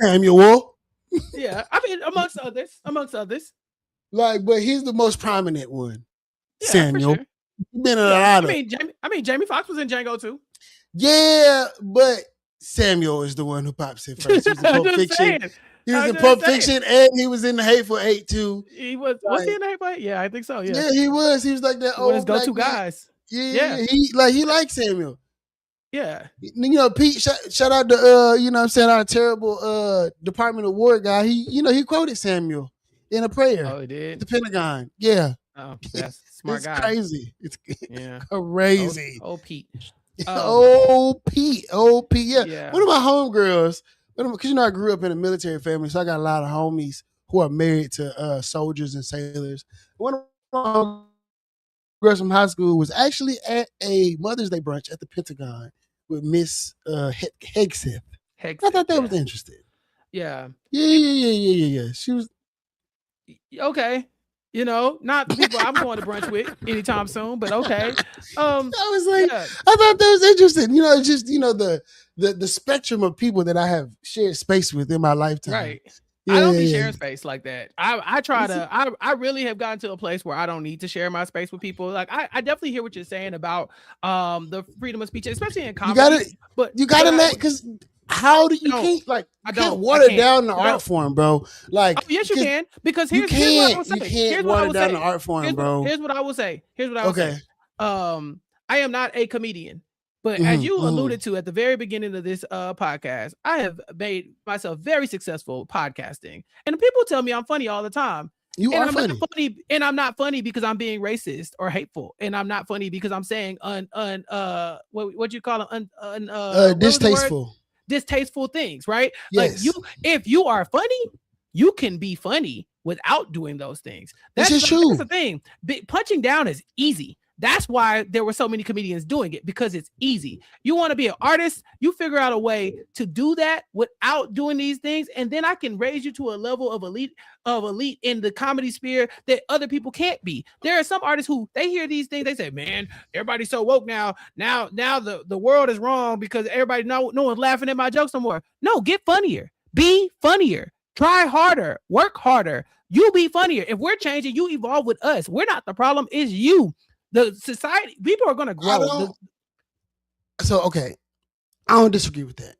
Samuel. Yeah. I mean, amongst others. Like, but he's the most prominent one. Yeah, Samuel. Sure. Been in a lot of. Jamie Foxx was in Django too. Yeah, but Samuel is the one who pops in first. He was in Pulp Fiction. He was in Pulp Fiction, and he was in the Hateful Eight too. He was. Was he in the Hateful Eight? Yeah, I think so. Yeah. Yeah, he was. He was like that old his go-to guys. Yeah. He liked Samuel. Yeah. You know, Pete, shout out to you know what I'm saying, our terrible Department of War guy. He quoted Samuel in a prayer. Oh, he did? The Pentagon. Yeah. Oh, that's smart it's guy. Crazy. It's crazy. Old Pete. Old Pete. Yeah. One of my homegirls, because I grew up in a military family, so I got a lot of homies who are married to soldiers and sailors. One of my girls from high school was actually at a Mother's Day brunch at the Pentagon with Miss Hegseth. I thought that was interesting. Yeah. Yeah. She was okay. You know, not the people I'm going to brunch with anytime soon, but okay. I was like, I thought that was interesting. You know, it's just, you know, the spectrum of people that I have shared space with in my lifetime. Right. I don't be sharing space like that. I really have gotten to a place where I don't need to share my space with people. Like I definitely hear what you're saying about the freedom of speech, especially in comedy. You gotta let, because how do you can't water down the art form, bro? Like, yes, you can, because here's what I will say. You can't water down the art form, bro. Here's what I will say. I am not a comedian, but as you alluded to at the very beginning of this podcast, I have made myself very successful podcasting, and people tell me I'm funny all the time. I'm funny, and I'm not funny because I'm being racist or hateful, and I'm not funny because I'm saying what you call it distasteful things, right? Yes. Like if you are funny, you can be funny without doing those things. That's true. That's the thing. Punching down is easy. That's why there were so many comedians doing it, because it's easy. You want to be an artist, you figure out a way to do that without doing these things, and then I can raise you to a level of elite in the comedy sphere that other people can't be. There are some artists who they hear these things, they say, "Man, everybody's so woke now. Now the world is wrong because everybody no one's laughing at my jokes no more." No, get funnier. Be funnier. Try harder. Work harder. You be funnier. If we're changing, you evolve with us. We're not the problem. It's you. The society, people are going to grow. Okay, I don't disagree with that.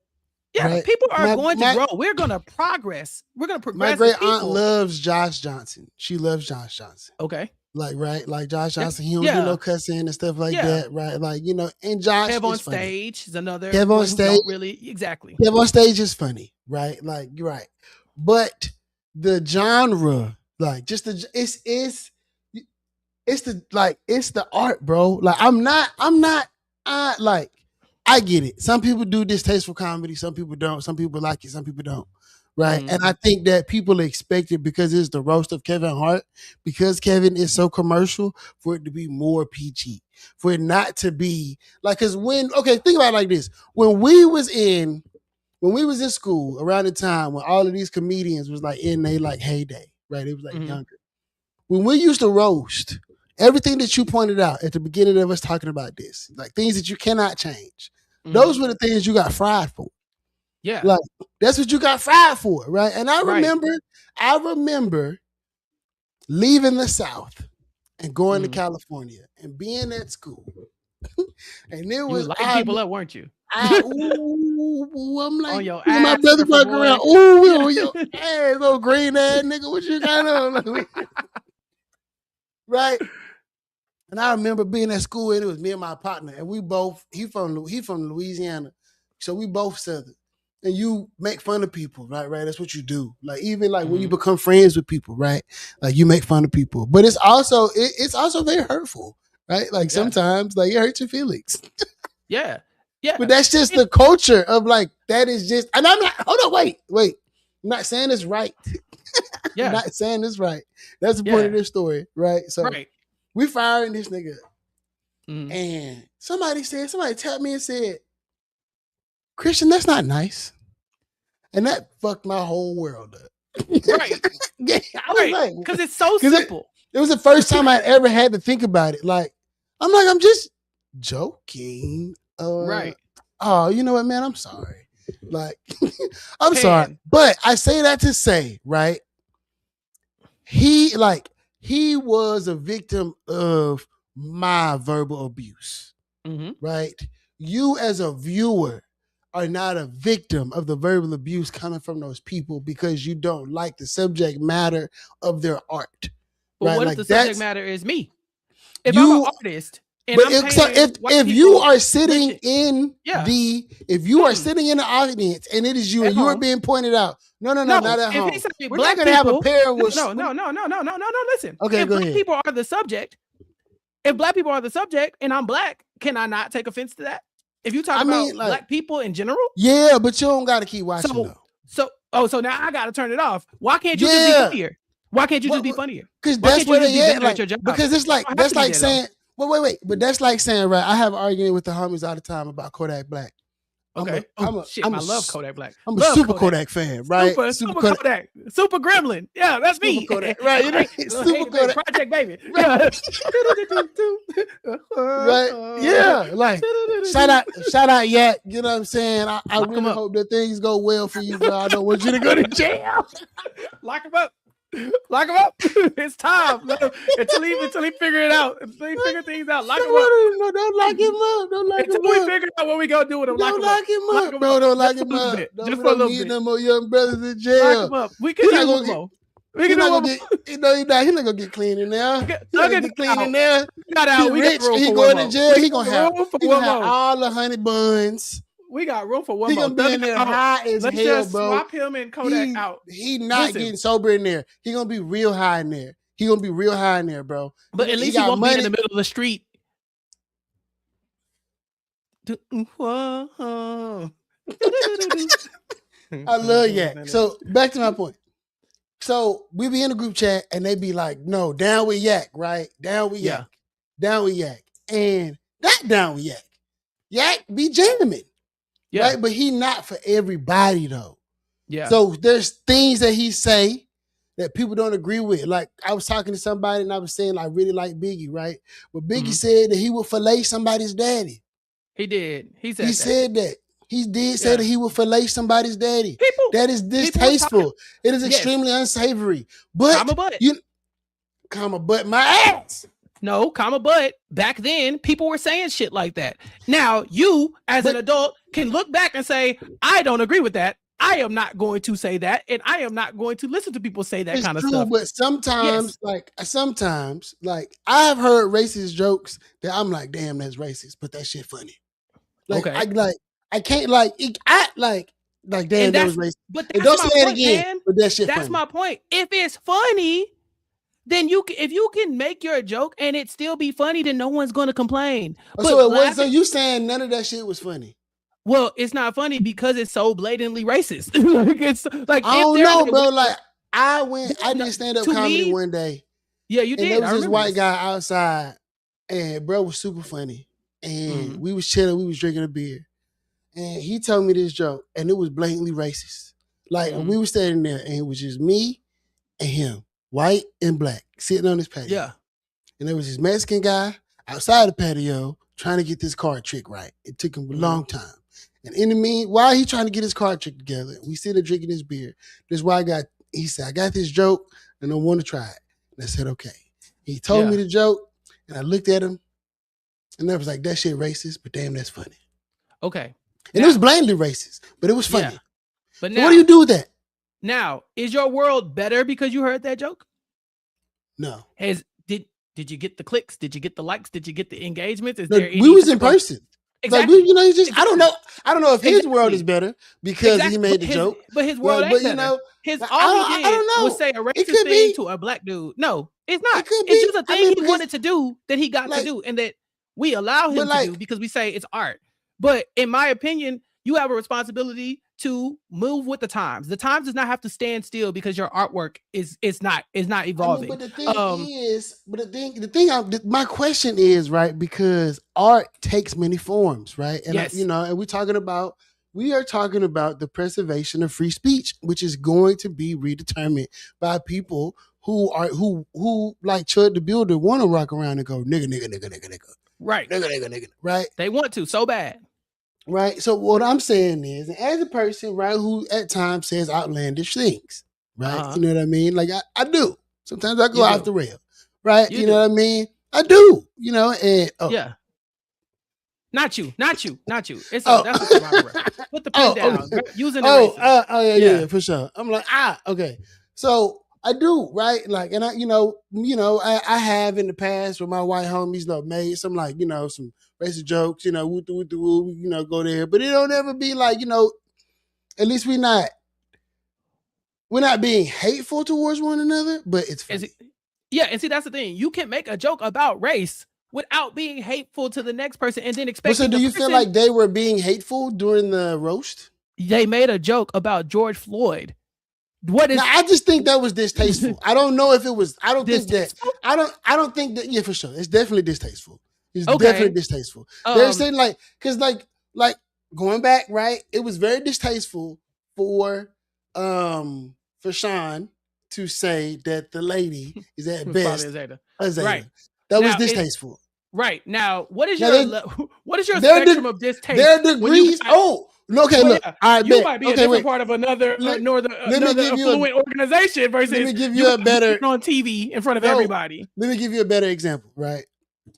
Yeah, right? People are going to grow. We're going to progress. We're going to progress. My great aunt loves Josh Johnson. She loves Josh Johnson. Okay. Like Josh Johnson, he don't do no cussing and stuff like that, right? Like, you know, and Josh Kev on funny. Stage is another. Kev on Stage, exactly. Kev on Stage is funny, right? Like, you're right, but the genre, like, just it's the art, bro. Like, I get it. Some people do distasteful comedy. Some people don't. Some people like it. Some people don't. Right. Mm-hmm. And I think that people expect it because it's the roast of Kevin Hart, because Kevin is so commercial, for it to be more PG, for it not to be like, cause think about it like this. When we was in school around the time when all of these comedians was like in their like heyday, right? It was like younger. When we used to roast, everything that you pointed out at the beginning of us talking about this, like things that you cannot change, those were the things you got fried for. Yeah. Like, that's what you got fried for, right? And I remember leaving the South and going to California and being at school. And there was people up, weren't you? I'm like, on your ass, my brother walking around, on your ass, old green ass nigga, what you got on? Right? And I remember being at school, and it was me and my partner, and we both, he from Louisiana, so we both Southern. And you make fun of people, right? That's what you do. Like, even like when you become friends with people, right? Like, you make fun of people, but it's also very hurtful, right? Like, sometimes like it hurts your feelings. Yeah. But that's just the culture of like, that is just, and I'm not, hold on, wait. I'm not saying it's right. I'm not saying it's right. That's the point of this story, right? So we firing this nigga. And somebody tapped me and said, "Christian, that's not nice." And that fucked my whole world up. Right. I was like, because it's so simple. It was the first time I'd ever had to think about it. Like, I'm just joking. Right. Oh, you know what, man? I'm sorry. Like, I'm sorry. But I say that to say, right? He was a victim of my verbal abuse, right? You as a viewer are not a victim of the verbal abuse coming from those people because you don't like the subject matter of their art. But right? what like, if the subject matter is me? If I'm an artist, and if you are sitting in the audience and it is you and you are being pointed out, no, not at home. We're not going to have a pair with no. Listen. Okay, if go black ahead. people are the subject, if black people are the subject and I'm black, can I not take offense to that? If you talk about black people in general, yeah, but you don't got to keep watching though. So now I got to turn it off. Why can't you just be funnier? Why can't you just be funnier? Because that's what they at. Like, your job? Because it's like that's like saying wait. But that's like saying, right? I have an argument with the homies all the time about Kodak Black. Okay. I love Kodak Black. I'm a super Kodak fan, right? Super Kodak. Super Gremlin. Yeah, that's me. Super Kodak, right? You know, super Kodak. Project Baby. Right. Right? Yeah. Like, shout out, Yak. You know what I'm saying? I really hope that things go well for you, bro. I don't want you to go to jail. Lock him up. Lock him up. It's time. Until he figure it out. Until he figure things out. Lock him up. No, don't lock him up. Don't lock him up. Until we figure out what we gonna do with him. Don't lock him up, bro. Don't lock him up. Just for a little bit. No more young brothers in jail. Lock him up. We can do one more. We can do one more. He's not gonna get clean in there. He's not gonna get clean in there. Got out. He rich. He going to jail. He gonna have all the honey buns. We got room for one he more. He gonna be in there high as Let's hell, just bro. swap him and Kodak out. He not getting sober in there. He gonna be real high in there. He gonna be real high in there, bro. But at least he won't be in the middle of the street. I love Yak. So back to my point. So we be in a group chat and they be like, no, down with Yak, right? Down with Yak. Down with Yak. And not down with Yak. Yak be jamming. Yeah. Right? But he not for everybody though. Yeah. So there's things that he say that people don't agree with. Like I was talking to somebody and I was saying I really like Biggie, right? But Biggie said that he would fillet somebody's daddy. He did. He said that. He did say that he would fillet somebody's daddy. That is distasteful. It is extremely unsavory. But comma butt. Comma butt my ass. No, comma but back then people were saying shit like that. Now you as an adult can look back and say, I don't agree with that. I am not going to say that, and I am not going to listen to people say that kind of stuff. But sometimes, like I've heard racist jokes that I'm like, damn, that's racist, but that shit funny. Like I can't damn, that was racist. But don't say it again. Man. But that shit. That's my point. If it's funny, then if you can make your joke and it still be funny, then no one's going to complain. So you saying none of that shit was funny? Well, it's not funny because it's so blatantly racist. Like I don't know, bro. Like I did stand up comedy one day. Yeah, you did. And there was this white guy outside, and bro was super funny. And we was chilling, we was drinking a beer, and he told me this joke, and it was blatantly racist. Like we were standing there, and it was just me and him, white and black, sitting on this patio. Yeah, and there was this Mexican guy outside the patio trying to get this card trick right. It took him a long time. And in the mean, while he trying to get his card trick together, we sit there drinking this beer. This white guy, he said, I got this joke and I want to try it. And I said, okay. He told me the joke and I looked at him and I was like, that shit racist, but damn, that's funny. Okay. And it was blatantly racist, but it was funny. Yeah. But now, so what do you do with that? Now, is your world better because you heard that joke? No. Did you get the clicks? Did you get the likes? Did you get the engagements? We was in person. Exactly. Like, I don't know if his world is better because he made the joke. But his world ain't better. All he did was say a racist thing to a black dude. No, it's not. It's just a thing he wanted to do that he got to do and that we allow him to do because we say it's art. But in my opinion, you have a responsibility to move with the times. The times does not have to stand still because your artwork is not evolving. But the thing my question is, right, because art takes many forms, right? And and we are talking about the preservation of free speech, which is going to be redetermined by people who like Chud the Builder want to rock around and go nigga. Right. Nigga. Right. They want to so bad. Right. So what I'm saying is, as a person, right, who at times says outlandish things, right? You know what I mean? Like I do. Sometimes I go off the rail, right? You know what I mean? I do. You know, and yeah. Not you. It's that's what's wrong. Put the pen down. Using the yeah, for sure. I'm like, okay. So I do, right? Like, and I have in the past with my white homies, made some like, some racist jokes, woo, go there. But it don't ever be like, at least we're not being hateful towards one another, but it's funny. And see, that's the thing. You can make a joke about race without being hateful to the next person and then expect. So do you feel like they were being hateful during the roast? They made a joke about George Floyd. I just think that was distasteful. I don't know if it was. I don't think that. Yeah, for sure, it's definitely distasteful. It's Okay. definitely distasteful. There's saying like, because like going back, right? It was very distasteful for Sean to say that the lady is at best a Zeta. Right. That was distasteful. Right. Now, what is your spectrum of distaste? There are degrees. Okay, well, look. Yeah, I you bet. might be a different part of another affluent organization versus let me give you a better on TV in front of everybody. Let me give you a better example, right?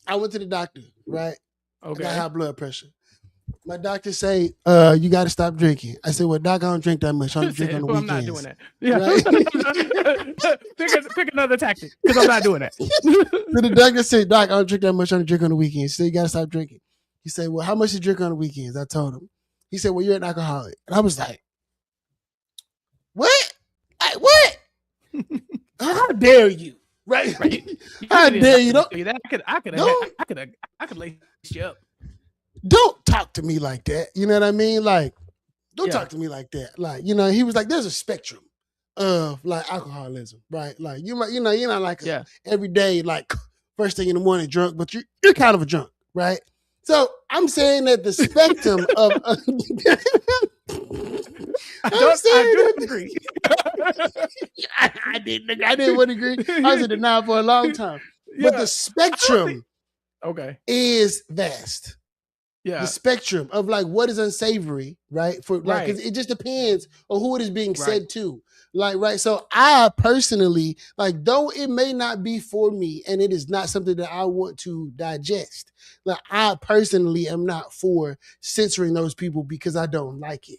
I went to the doctor, right? Okay. I got high blood pressure. My doctor say, you got to stop drinking. I said, well, doc, I don't drink that much. I only drink on the weekends. I'm not doing that. Yeah. Right? pick another tactic because I'm not doing that. So the doctor said, doc, I don't drink that much. I only drink on the weekends. He said, you got to stop drinking. He said, well, how much you drink on the weekends? I told him. He said, well, you're an alcoholic. And I was like, what? What? How dare you? Right? How dare you? I could lace you up. Don't talk to me like that. You know what I mean? Like, don't talk to me like that. Like, he was like, there's a spectrum of like alcoholism, right? Like you're not like a everyday, like first thing in the morning drunk, but you're kind of a drunk, right? So I'm saying that the spectrum of I do agree. I didn't agree. I was in denial for a long time. But the spectrum is vast. Yeah. The spectrum of like what is unsavory, right? For like, 'cause it just depends on who it is being said to. Like, right. So I personally, like, though it may not be for me and it is not something that I want to digest, like I personally am not for censoring those people because I don't like it.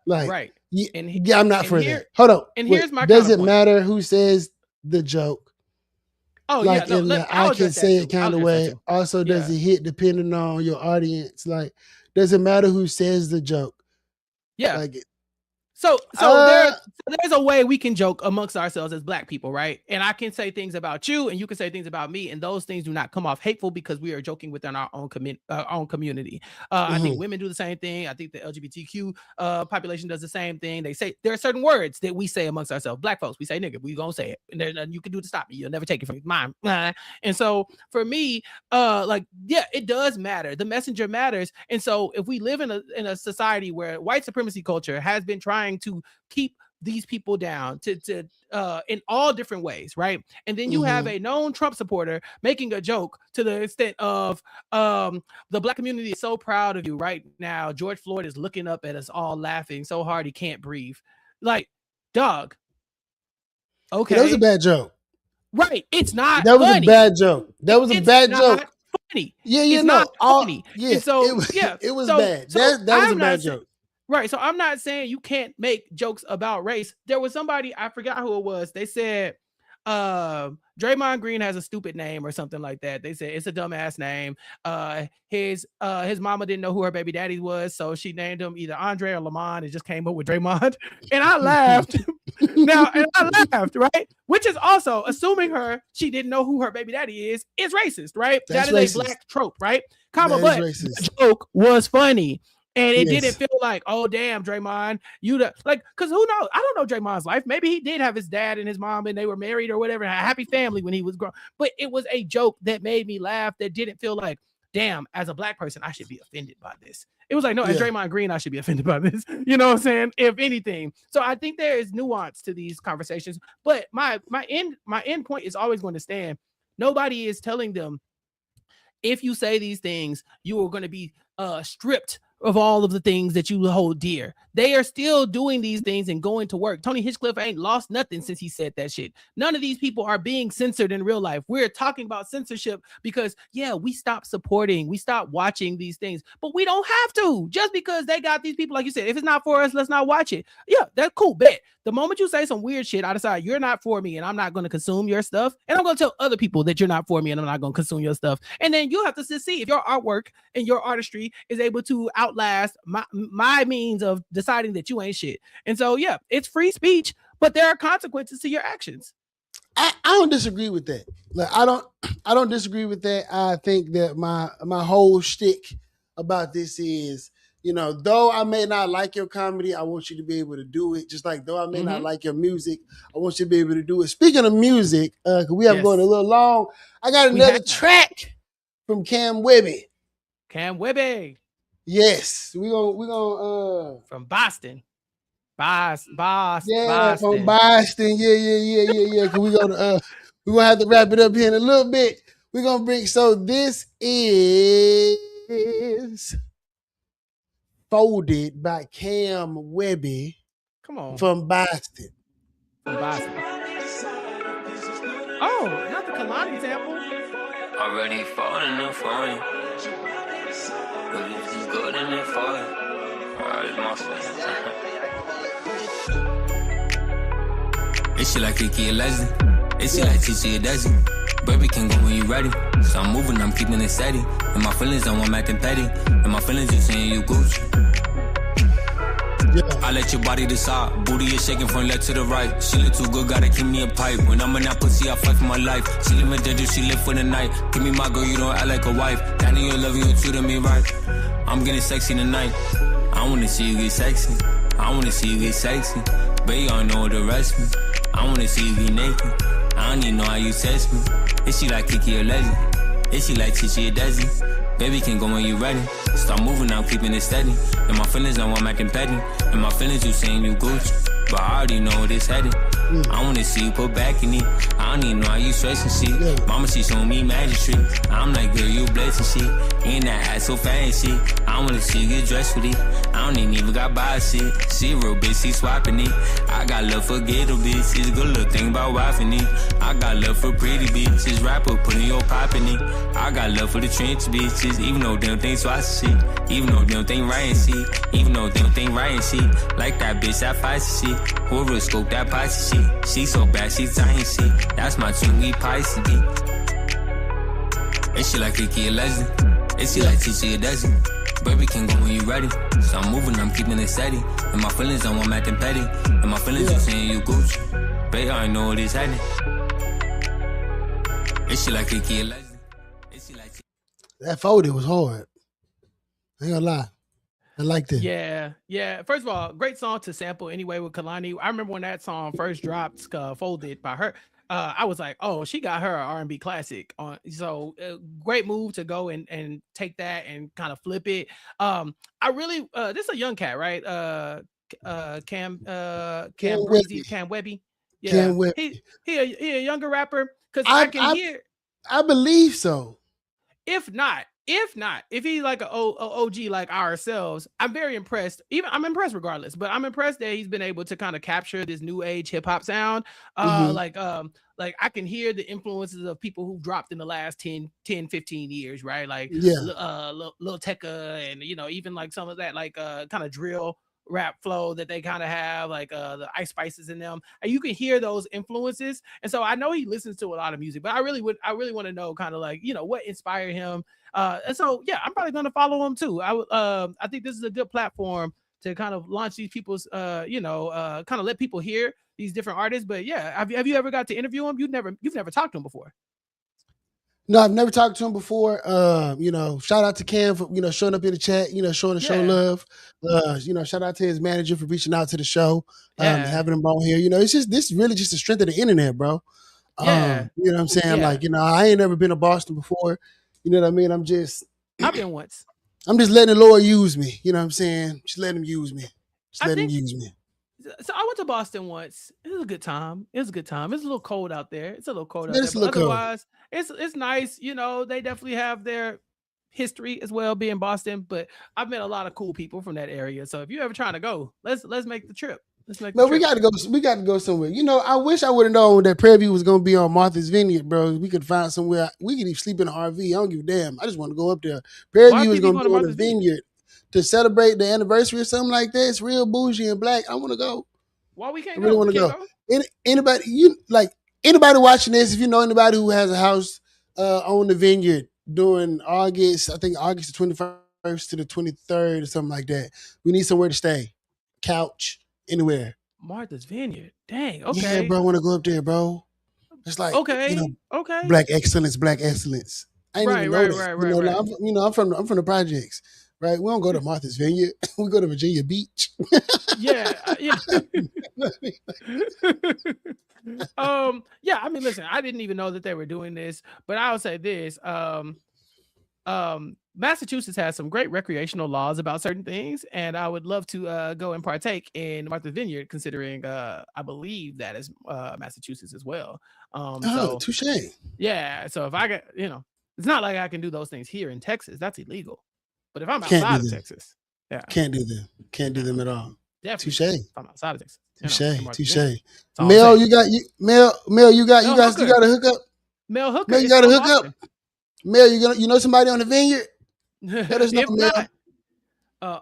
Like, I'm not for that. Hold on. And here's my does it matter who says the joke? Oh, like, yeah. No, I can say it kind of way. Also, does it hit depending on your audience? Like, does it matter who says the joke? Yeah. Like, So there's a way we can joke amongst ourselves as Black people, right? And I can say things about you, and you can say things about me, and those things do not come off hateful because we are joking within our own community. I think women do the same thing. I think the LGBTQ population does the same thing. They say there are certain words that we say amongst ourselves. Black folks, we say nigga, we gonna say it, and there's nothing you can do to stop me. You'll never take it from mine. And so for me, it does matter. The messenger matters. And so if we live in a society where white supremacy culture has been trying to keep these people down to in all different ways, right? And then you have a known Trump supporter making a joke to the extent of the Black community is so proud of you right now. George Floyd is looking up at us all laughing so hard he can't breathe. Like, dog. Okay. That was a bad joke. Right. It's not That was funny. a bad joke. That was a bad joke. Funny. Yeah, it's not funny. Yeah, so it was bad. That was a bad joke. Right. So I'm not saying you can't make jokes about race. There was somebody, I forgot who it was. They said Draymond Green has a stupid name or something like that. They said it's a dumbass name. His mama didn't know who her baby daddy was, so she named him either Andre or Lamont and just came up with Draymond. And I laughed. Right? Which is also assuming she didn't know who her baby daddy is racist, right? That's that is racist. A Black trope, right? But the joke was funny. And it didn't feel like, oh, damn, Draymond, because who knows? I don't know Draymond's life. Maybe he did have his dad and his mom and they were married or whatever, and a happy family when he was grown. But it was a joke that made me laugh that didn't feel like, damn, as a Black person, I should be offended by this. It was like, no, as Draymond Green, I should be offended by this. You know what I'm saying? If anything. So I think there is nuance to these conversations. But my end point is always going to stand. Nobody is telling them, if you say these things, you are going to be stripped of all of the things that you hold dear. They are still doing these things and going to work. Tony Hinchcliffe ain't lost nothing since he said that shit. None of these people are being censored in real life. We're talking about censorship because, we stopped supporting, we stopped watching these things, but we don't have to. Just because they got these people, like you said, if it's not for us, let's not watch it. Yeah, that's cool, bet. The moment you say some weird shit, I decide you're not for me and I'm not going to consume your stuff. And I'm going to tell other people that you're not for me and I'm not going to consume your stuff. And then you have to see if your artwork and your artistry is able to outlast my means of deciding that you ain't shit. And so, it's free speech, but there are consequences to your actions. I don't disagree with that. Like, I don't disagree with that. I think that my whole shtick about this is, though I may not like your comedy, I want you to be able to do it. Just like though I may not like your music, I want you to be able to do it. Speaking of music, because we have going a little long, I got another track from Cam Webby. Cam Webby. Yes, we gonna from Boston. yeah, from Boston. Boston. Yeah. Cause we're gonna have to wrap it up here in a little bit. We're gonna bring this is Folded by Cam Webby. Come on. From Boston. From Boston. Oh, not the Kalani sample. Already falling and falling. But if you good in it falling. Alright, my fault. Is she like Kiki a legend? Is she like Chichi a dozen? Baby can go when you ready. So I'm moving, I'm keeping it steady. And my feelings don't want acting petty. And my feelings you saying you Gucci. Yeah. I let your body decide. Booty is shaking from left to the right. She look too good, gotta keep me a pipe. When I'm in that pussy, I fight for my life. She live in danger, she live for the night. Give me my girl, you don't act like a wife. Danny, you love you, treating me right. I'm getting sexy tonight. I wanna see you get sexy. I wanna see you get sexy. Baby, I know the rest me. I wanna see you get naked. I don't even know how you test me. Is she like Kiki a legend? Is she like Chichi a dozen? Baby can go when you ready. Start moving, I'm keeping it steady. And my feelings don't want acting petty. And my feelings you saying you Gucci. But I already know where this headed. I wanna see you put back in it. I don't even know how you stressing shit. Mama, she showing me magic tricks. I'm like, girl, you blessing shit. Ain't that ass so fancy. I wanna see you get dressed with it. I don't even got by shit. She a real bitch, she swapping it. I got love for ghetto bitches. Good little thing about wifing it. I got love for pretty bitches. Rapper putting your pop in it. I got love for the trench bitches. Even though they don't think swat shit. Even though they don't think right and shit. Even though they don't think right and shit. Like that bitch, that feisty shit. Horoscope, that Pisces shit. She so bad, she tiny shit. That's my twin, we Pisces beat. Is she like Kiki a legend? Is she like Chichi a dozen? Baby can go when you ready. So I'm moving, I'm keeping it steady. And my feelings don't want acting petty. And my feelings you saying you Gucci. Baby, I know what is heading. Is she like Kiki a legend? Is she like that Folded was hard. I ain't gonna lie. I liked it. Yeah. First of all, great song to sample anyway with Kalani. I remember when that song first dropped, Folded by her. I was like, oh, she got her R&B classic on. So great move to go and take that and kind of flip it. I really, this is a young cat, right? Cam Webby. Yeah, Cam Webby. He a younger rapper because I can hear. I believe so. If he's like an OG like ourselves, I'm very impressed. I'm impressed regardless, but I'm impressed that he's been able to kind of capture this new age hip hop sound. Like I can hear the influences of people who dropped in the last 10, 15 years, right? Like Lil Tecca and even like some of that like kind of drill rap flow that they kind of have, like the Ice Spices in them, and you can hear those influences. And so I know he listens to a lot of music, but I really want to know kind of like what inspired him. And so yeah, I'm probably going to follow him too. I think this is a good platform to kind of launch these people's kind of let people hear these different artists. But yeah, have you ever got to interview him? You've never talked to him before. No, I've never talked to him before. Shout out to Cam for showing up in the chat, showing the show love. Shout out to his manager for reaching out to the show, having him on here. It's just this really just the strength of the internet, bro. You know what I'm saying? Yeah. Like, I ain't never been to Boston before. You know what I mean? I've been once. I'm just letting the Lord use me. You know what I'm saying? Just let him use me. Him use me. So I went to Boston once. It was a good time. It's a little cold out there. But otherwise, it's nice. They definitely have their history as well, being Boston. But I've met a lot of cool people from that area. So if you're ever trying to go, let's make the trip. We got to go. We got to go somewhere. I wish I would have known that Prairie View was going to be on Martha's Vineyard, bro. We could find somewhere. We could even sleep in an RV. I don't give a damn. I just want to go up there. Prairie View is going to be on the vineyard to celebrate the anniversary or something like that. It's real bougie and black. I want to go. Why we can't I really go? want to go. Anybody watching this, if you know anybody who has a house on the vineyard during August, I think August the 21st to the 23rd or something like that, we need somewhere to stay. Couch, anywhere. Martha's Vineyard. Dang, okay. Yeah, bro, I want to go up there, bro. It's like, okay. Black excellence. I ain't even know that. Right. I'm from the projects. Right, we don't go to Martha's Vineyard. We go to Virginia Beach. Yeah. Yeah, I mean, listen, I didn't even know that they were doing this, but I'll say this. Massachusetts has some great recreational laws about certain things, and I would love to go and partake in Martha's Vineyard, considering I believe that is Massachusetts as well. So touche. yeah, so if I get, it's not like I can do those things here in Texas. That's illegal. But if I'm outside of Texas, can't do them. Can't do them at all. Definitely. Touche. If I'm outside of Texas. Touche. Mel, you got to hook up. Mel Hooker. Mel, you got to hook up. Mel, you know somebody on the Vineyard? Let us know, Mel.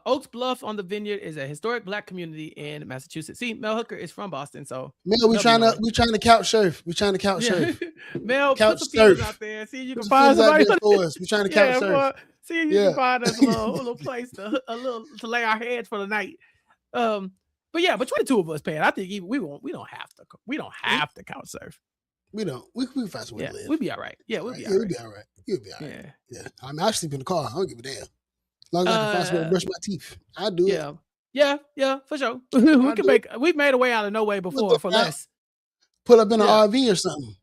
Oaks Bluff on the Vineyard is a historic Black community in Massachusetts. See, Mel Hooker is from Boston, so Mel, we trying to couch surf. We trying to couch surf. Mel, couch put some surf out there. See if you can find somebody for us. We trying to couch surf. See if you can find us a little place to lay our heads for the night. But 22 of us, Pat. I think we don't have to couch surf. We don't. We can find somewhere to live. We'll be all right. Yeah, we'll be all right. You'll be all right. Yeah. I mean, I sleep in the car. I don't give a damn. As long as I can find somewhere to brush my teeth, I do it. Yeah, for sure. We've made a way out of no way before for less. Pull up in an RV or something.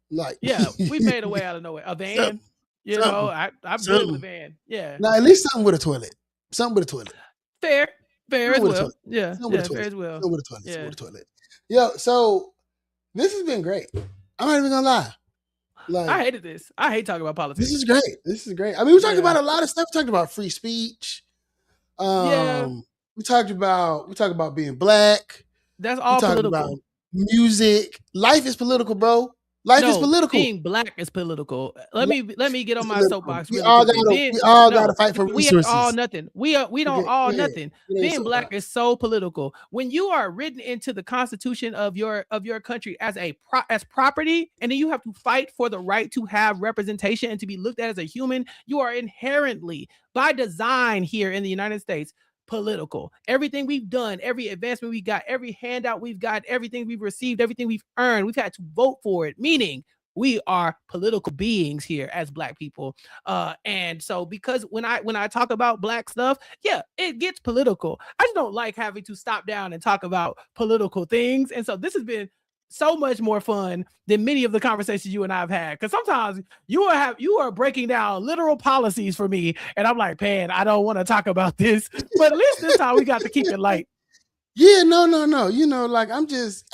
We've made a way out of nowhere. A van. I'm good with a van. Yeah. Now at least something with a toilet. Fair as well. Yeah. Fair as well. Something with a toilet. Yo, so this has been great. I'm not even gonna lie. I hated this. I hate talking about politics. This is great. I mean, we talked about a lot of stuff. We talked about free speech. We talked about being Black. That's all political. About music. Life is political, bro. Life is political. Being Black is political. Let me get on my soapbox. We all gotta fight for resources. We all nothing. We don't all nothing. Being Black is so political. When you are written into the Constitution of your country as property, and then you have to fight for the right to have representation and to be looked at as a human, you are inherently, by design here in the United States, political. Everything we've done, every advancement we got, every handout we've got, everything we've received, everything we've earned, we've had to vote for it, meaning we are political beings here as Black people. And so because when I talk about Black stuff, it gets political. I just don't like having to stop down and talk about political things. And so this has been so much more fun than many of the conversations you and I have had. Because sometimes you are breaking down literal policies for me, and I'm like, man, I don't want to talk about this. But at least this time we got to keep it light. Yeah, no.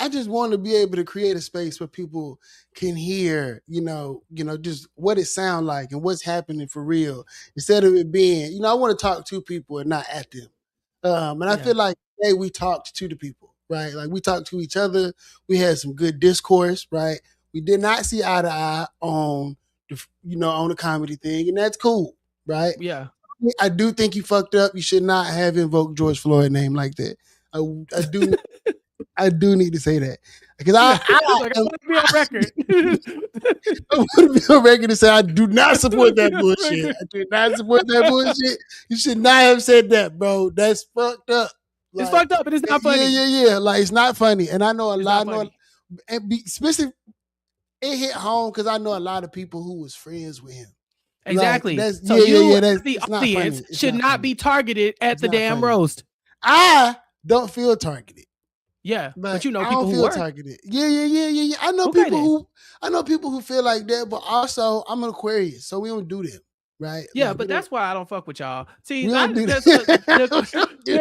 I just want to be able to create a space where people can hear, just what it sounds like and what's happening for real, instead of it being, I want to talk to people and not at them. I feel like today we talked to the people. Right, like we talked to each other. We had some good discourse. Right, we did not see eye to eye on the comedy thing, and that's cool. Right. Yeah. I do think you fucked up. You should not have invoked George Floyd's name like that. I do. I do need to say that because I want to be on record. I want to be on record to say I do not support that bullshit. I do not support that bullshit. You should not have said that, bro. That's fucked up. It's fucked up, and it's not funny. Yeah. Like, it's not funny. And I know a lot of, especially it hit home because I know a lot of people who was friends with him. Exactly. Like, so the audience should not be targeted at the damn roast. I don't feel targeted. Yeah, but people don't feel targeted. Yeah. I know people who feel like that, but also I'm an Aquarius, so we don't do them. Right. Yeah, but that's why I don't fuck with y'all. See, the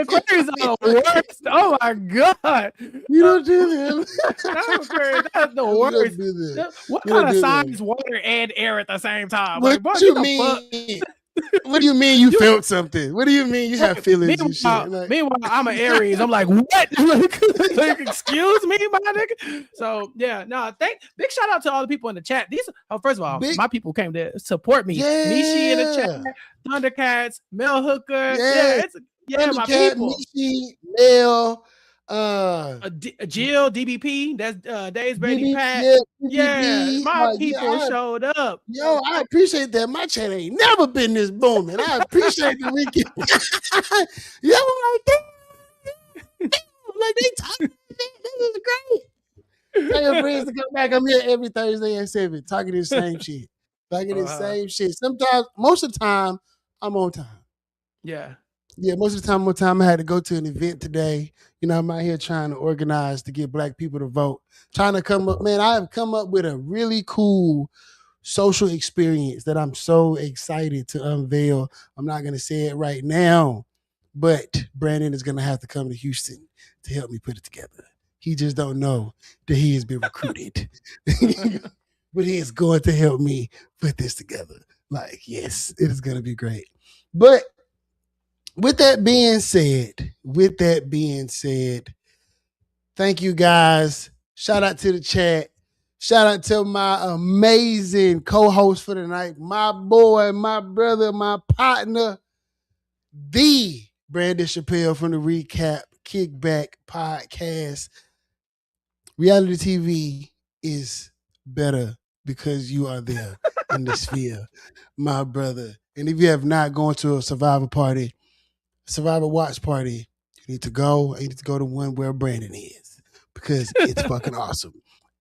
Aquarius are the worst. Oh my god, you don't do them. That's the worst. What kind of sign is water and air at the same time? What you mean? What do you mean you felt something? What do you mean you have feelings and shit? Meanwhile, I'm an Aries. I'm like, what? Like, excuse me, my nigga. So big shout out to all the people in the chat. First of all, my people came to support me. Yeah. Nishi in the chat, Thundercats, Mel Hooker. My people. Nishi, Mel. Jill, DBP, that's Dave's Brady Pat. My people showed up. Yo, I appreciate that. My chat ain't never been this booming. I appreciate the weekend. Yo, I'm like they talking. This is great. Tell your friends to come back. I'm here every Thursday at 7, talking the same shit. Sometimes, most of the time, I'm on time. Yeah, most of the time I had to go to an event today. I'm out here trying to organize to get Black people to vote. Trying to come up, man, I have come up with a really cool social experience that I'm so excited to unveil. I'm not going to say it right now, but Brandon is going to have to come to Houston to help me put it together. He just don't know that he has been recruited. But he is going to help me put this together. Like, yes, it is going to be great. But with that being said, thank you guys. Shout out to the chat. Shout out to my amazing co-host for the night, my boy, my brother, my partner, the Brandon Chappell from the Recap Kickback Podcast. Reality TV is better because you are there in the sphere, my brother. And if you have not gone to a Survivor watch party, you need to go. You need to go to one where Brandon is because it's fucking awesome.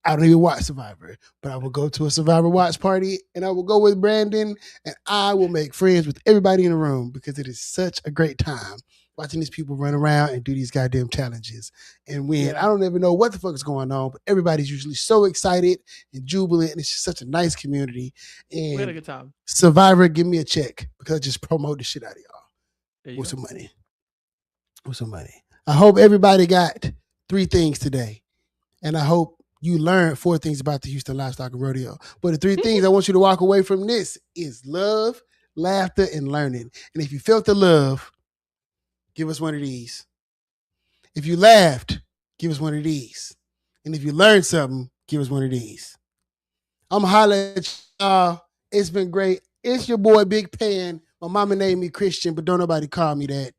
I don't even watch Survivor, but I will go to a Survivor watch party and I will go with Brandon and I will make friends with everybody in the room because it is such a great time watching these people run around and do these goddamn challenges and win. Yeah. I don't even know what the fuck is going on, but everybody's usually so excited and jubilant and it's just such a nice community. And we had a good time. Survivor, give me a check because I just promote the shit out of y'all with some money. I hope everybody got 3 things today and I hope you learned 4 things about the Houston Livestock and Rodeo. But the 3 things I want you to walk away from this is love, laughter, and learning. And if you felt the love, give us one of these. If you laughed, give us one of these. And if you learned something, give us one of these. I'm hollering at y'all. It's been great. It's your boy, Big Pan. My mama named me Christian, but don't nobody call me that.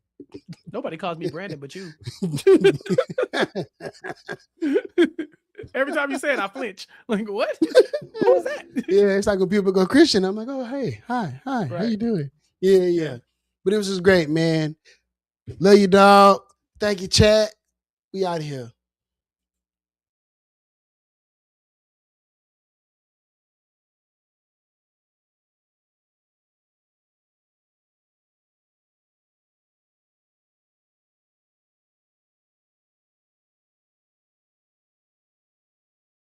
Nobody calls me Brandon but you. Every time you say it, I flinch. Like, what? What was that? Yeah, it's like when people go Christian. I'm like, oh, hey, hi, right. How you doing? Yeah. But it was just great, man. Love you, dog. Thank you, chat. We out of here.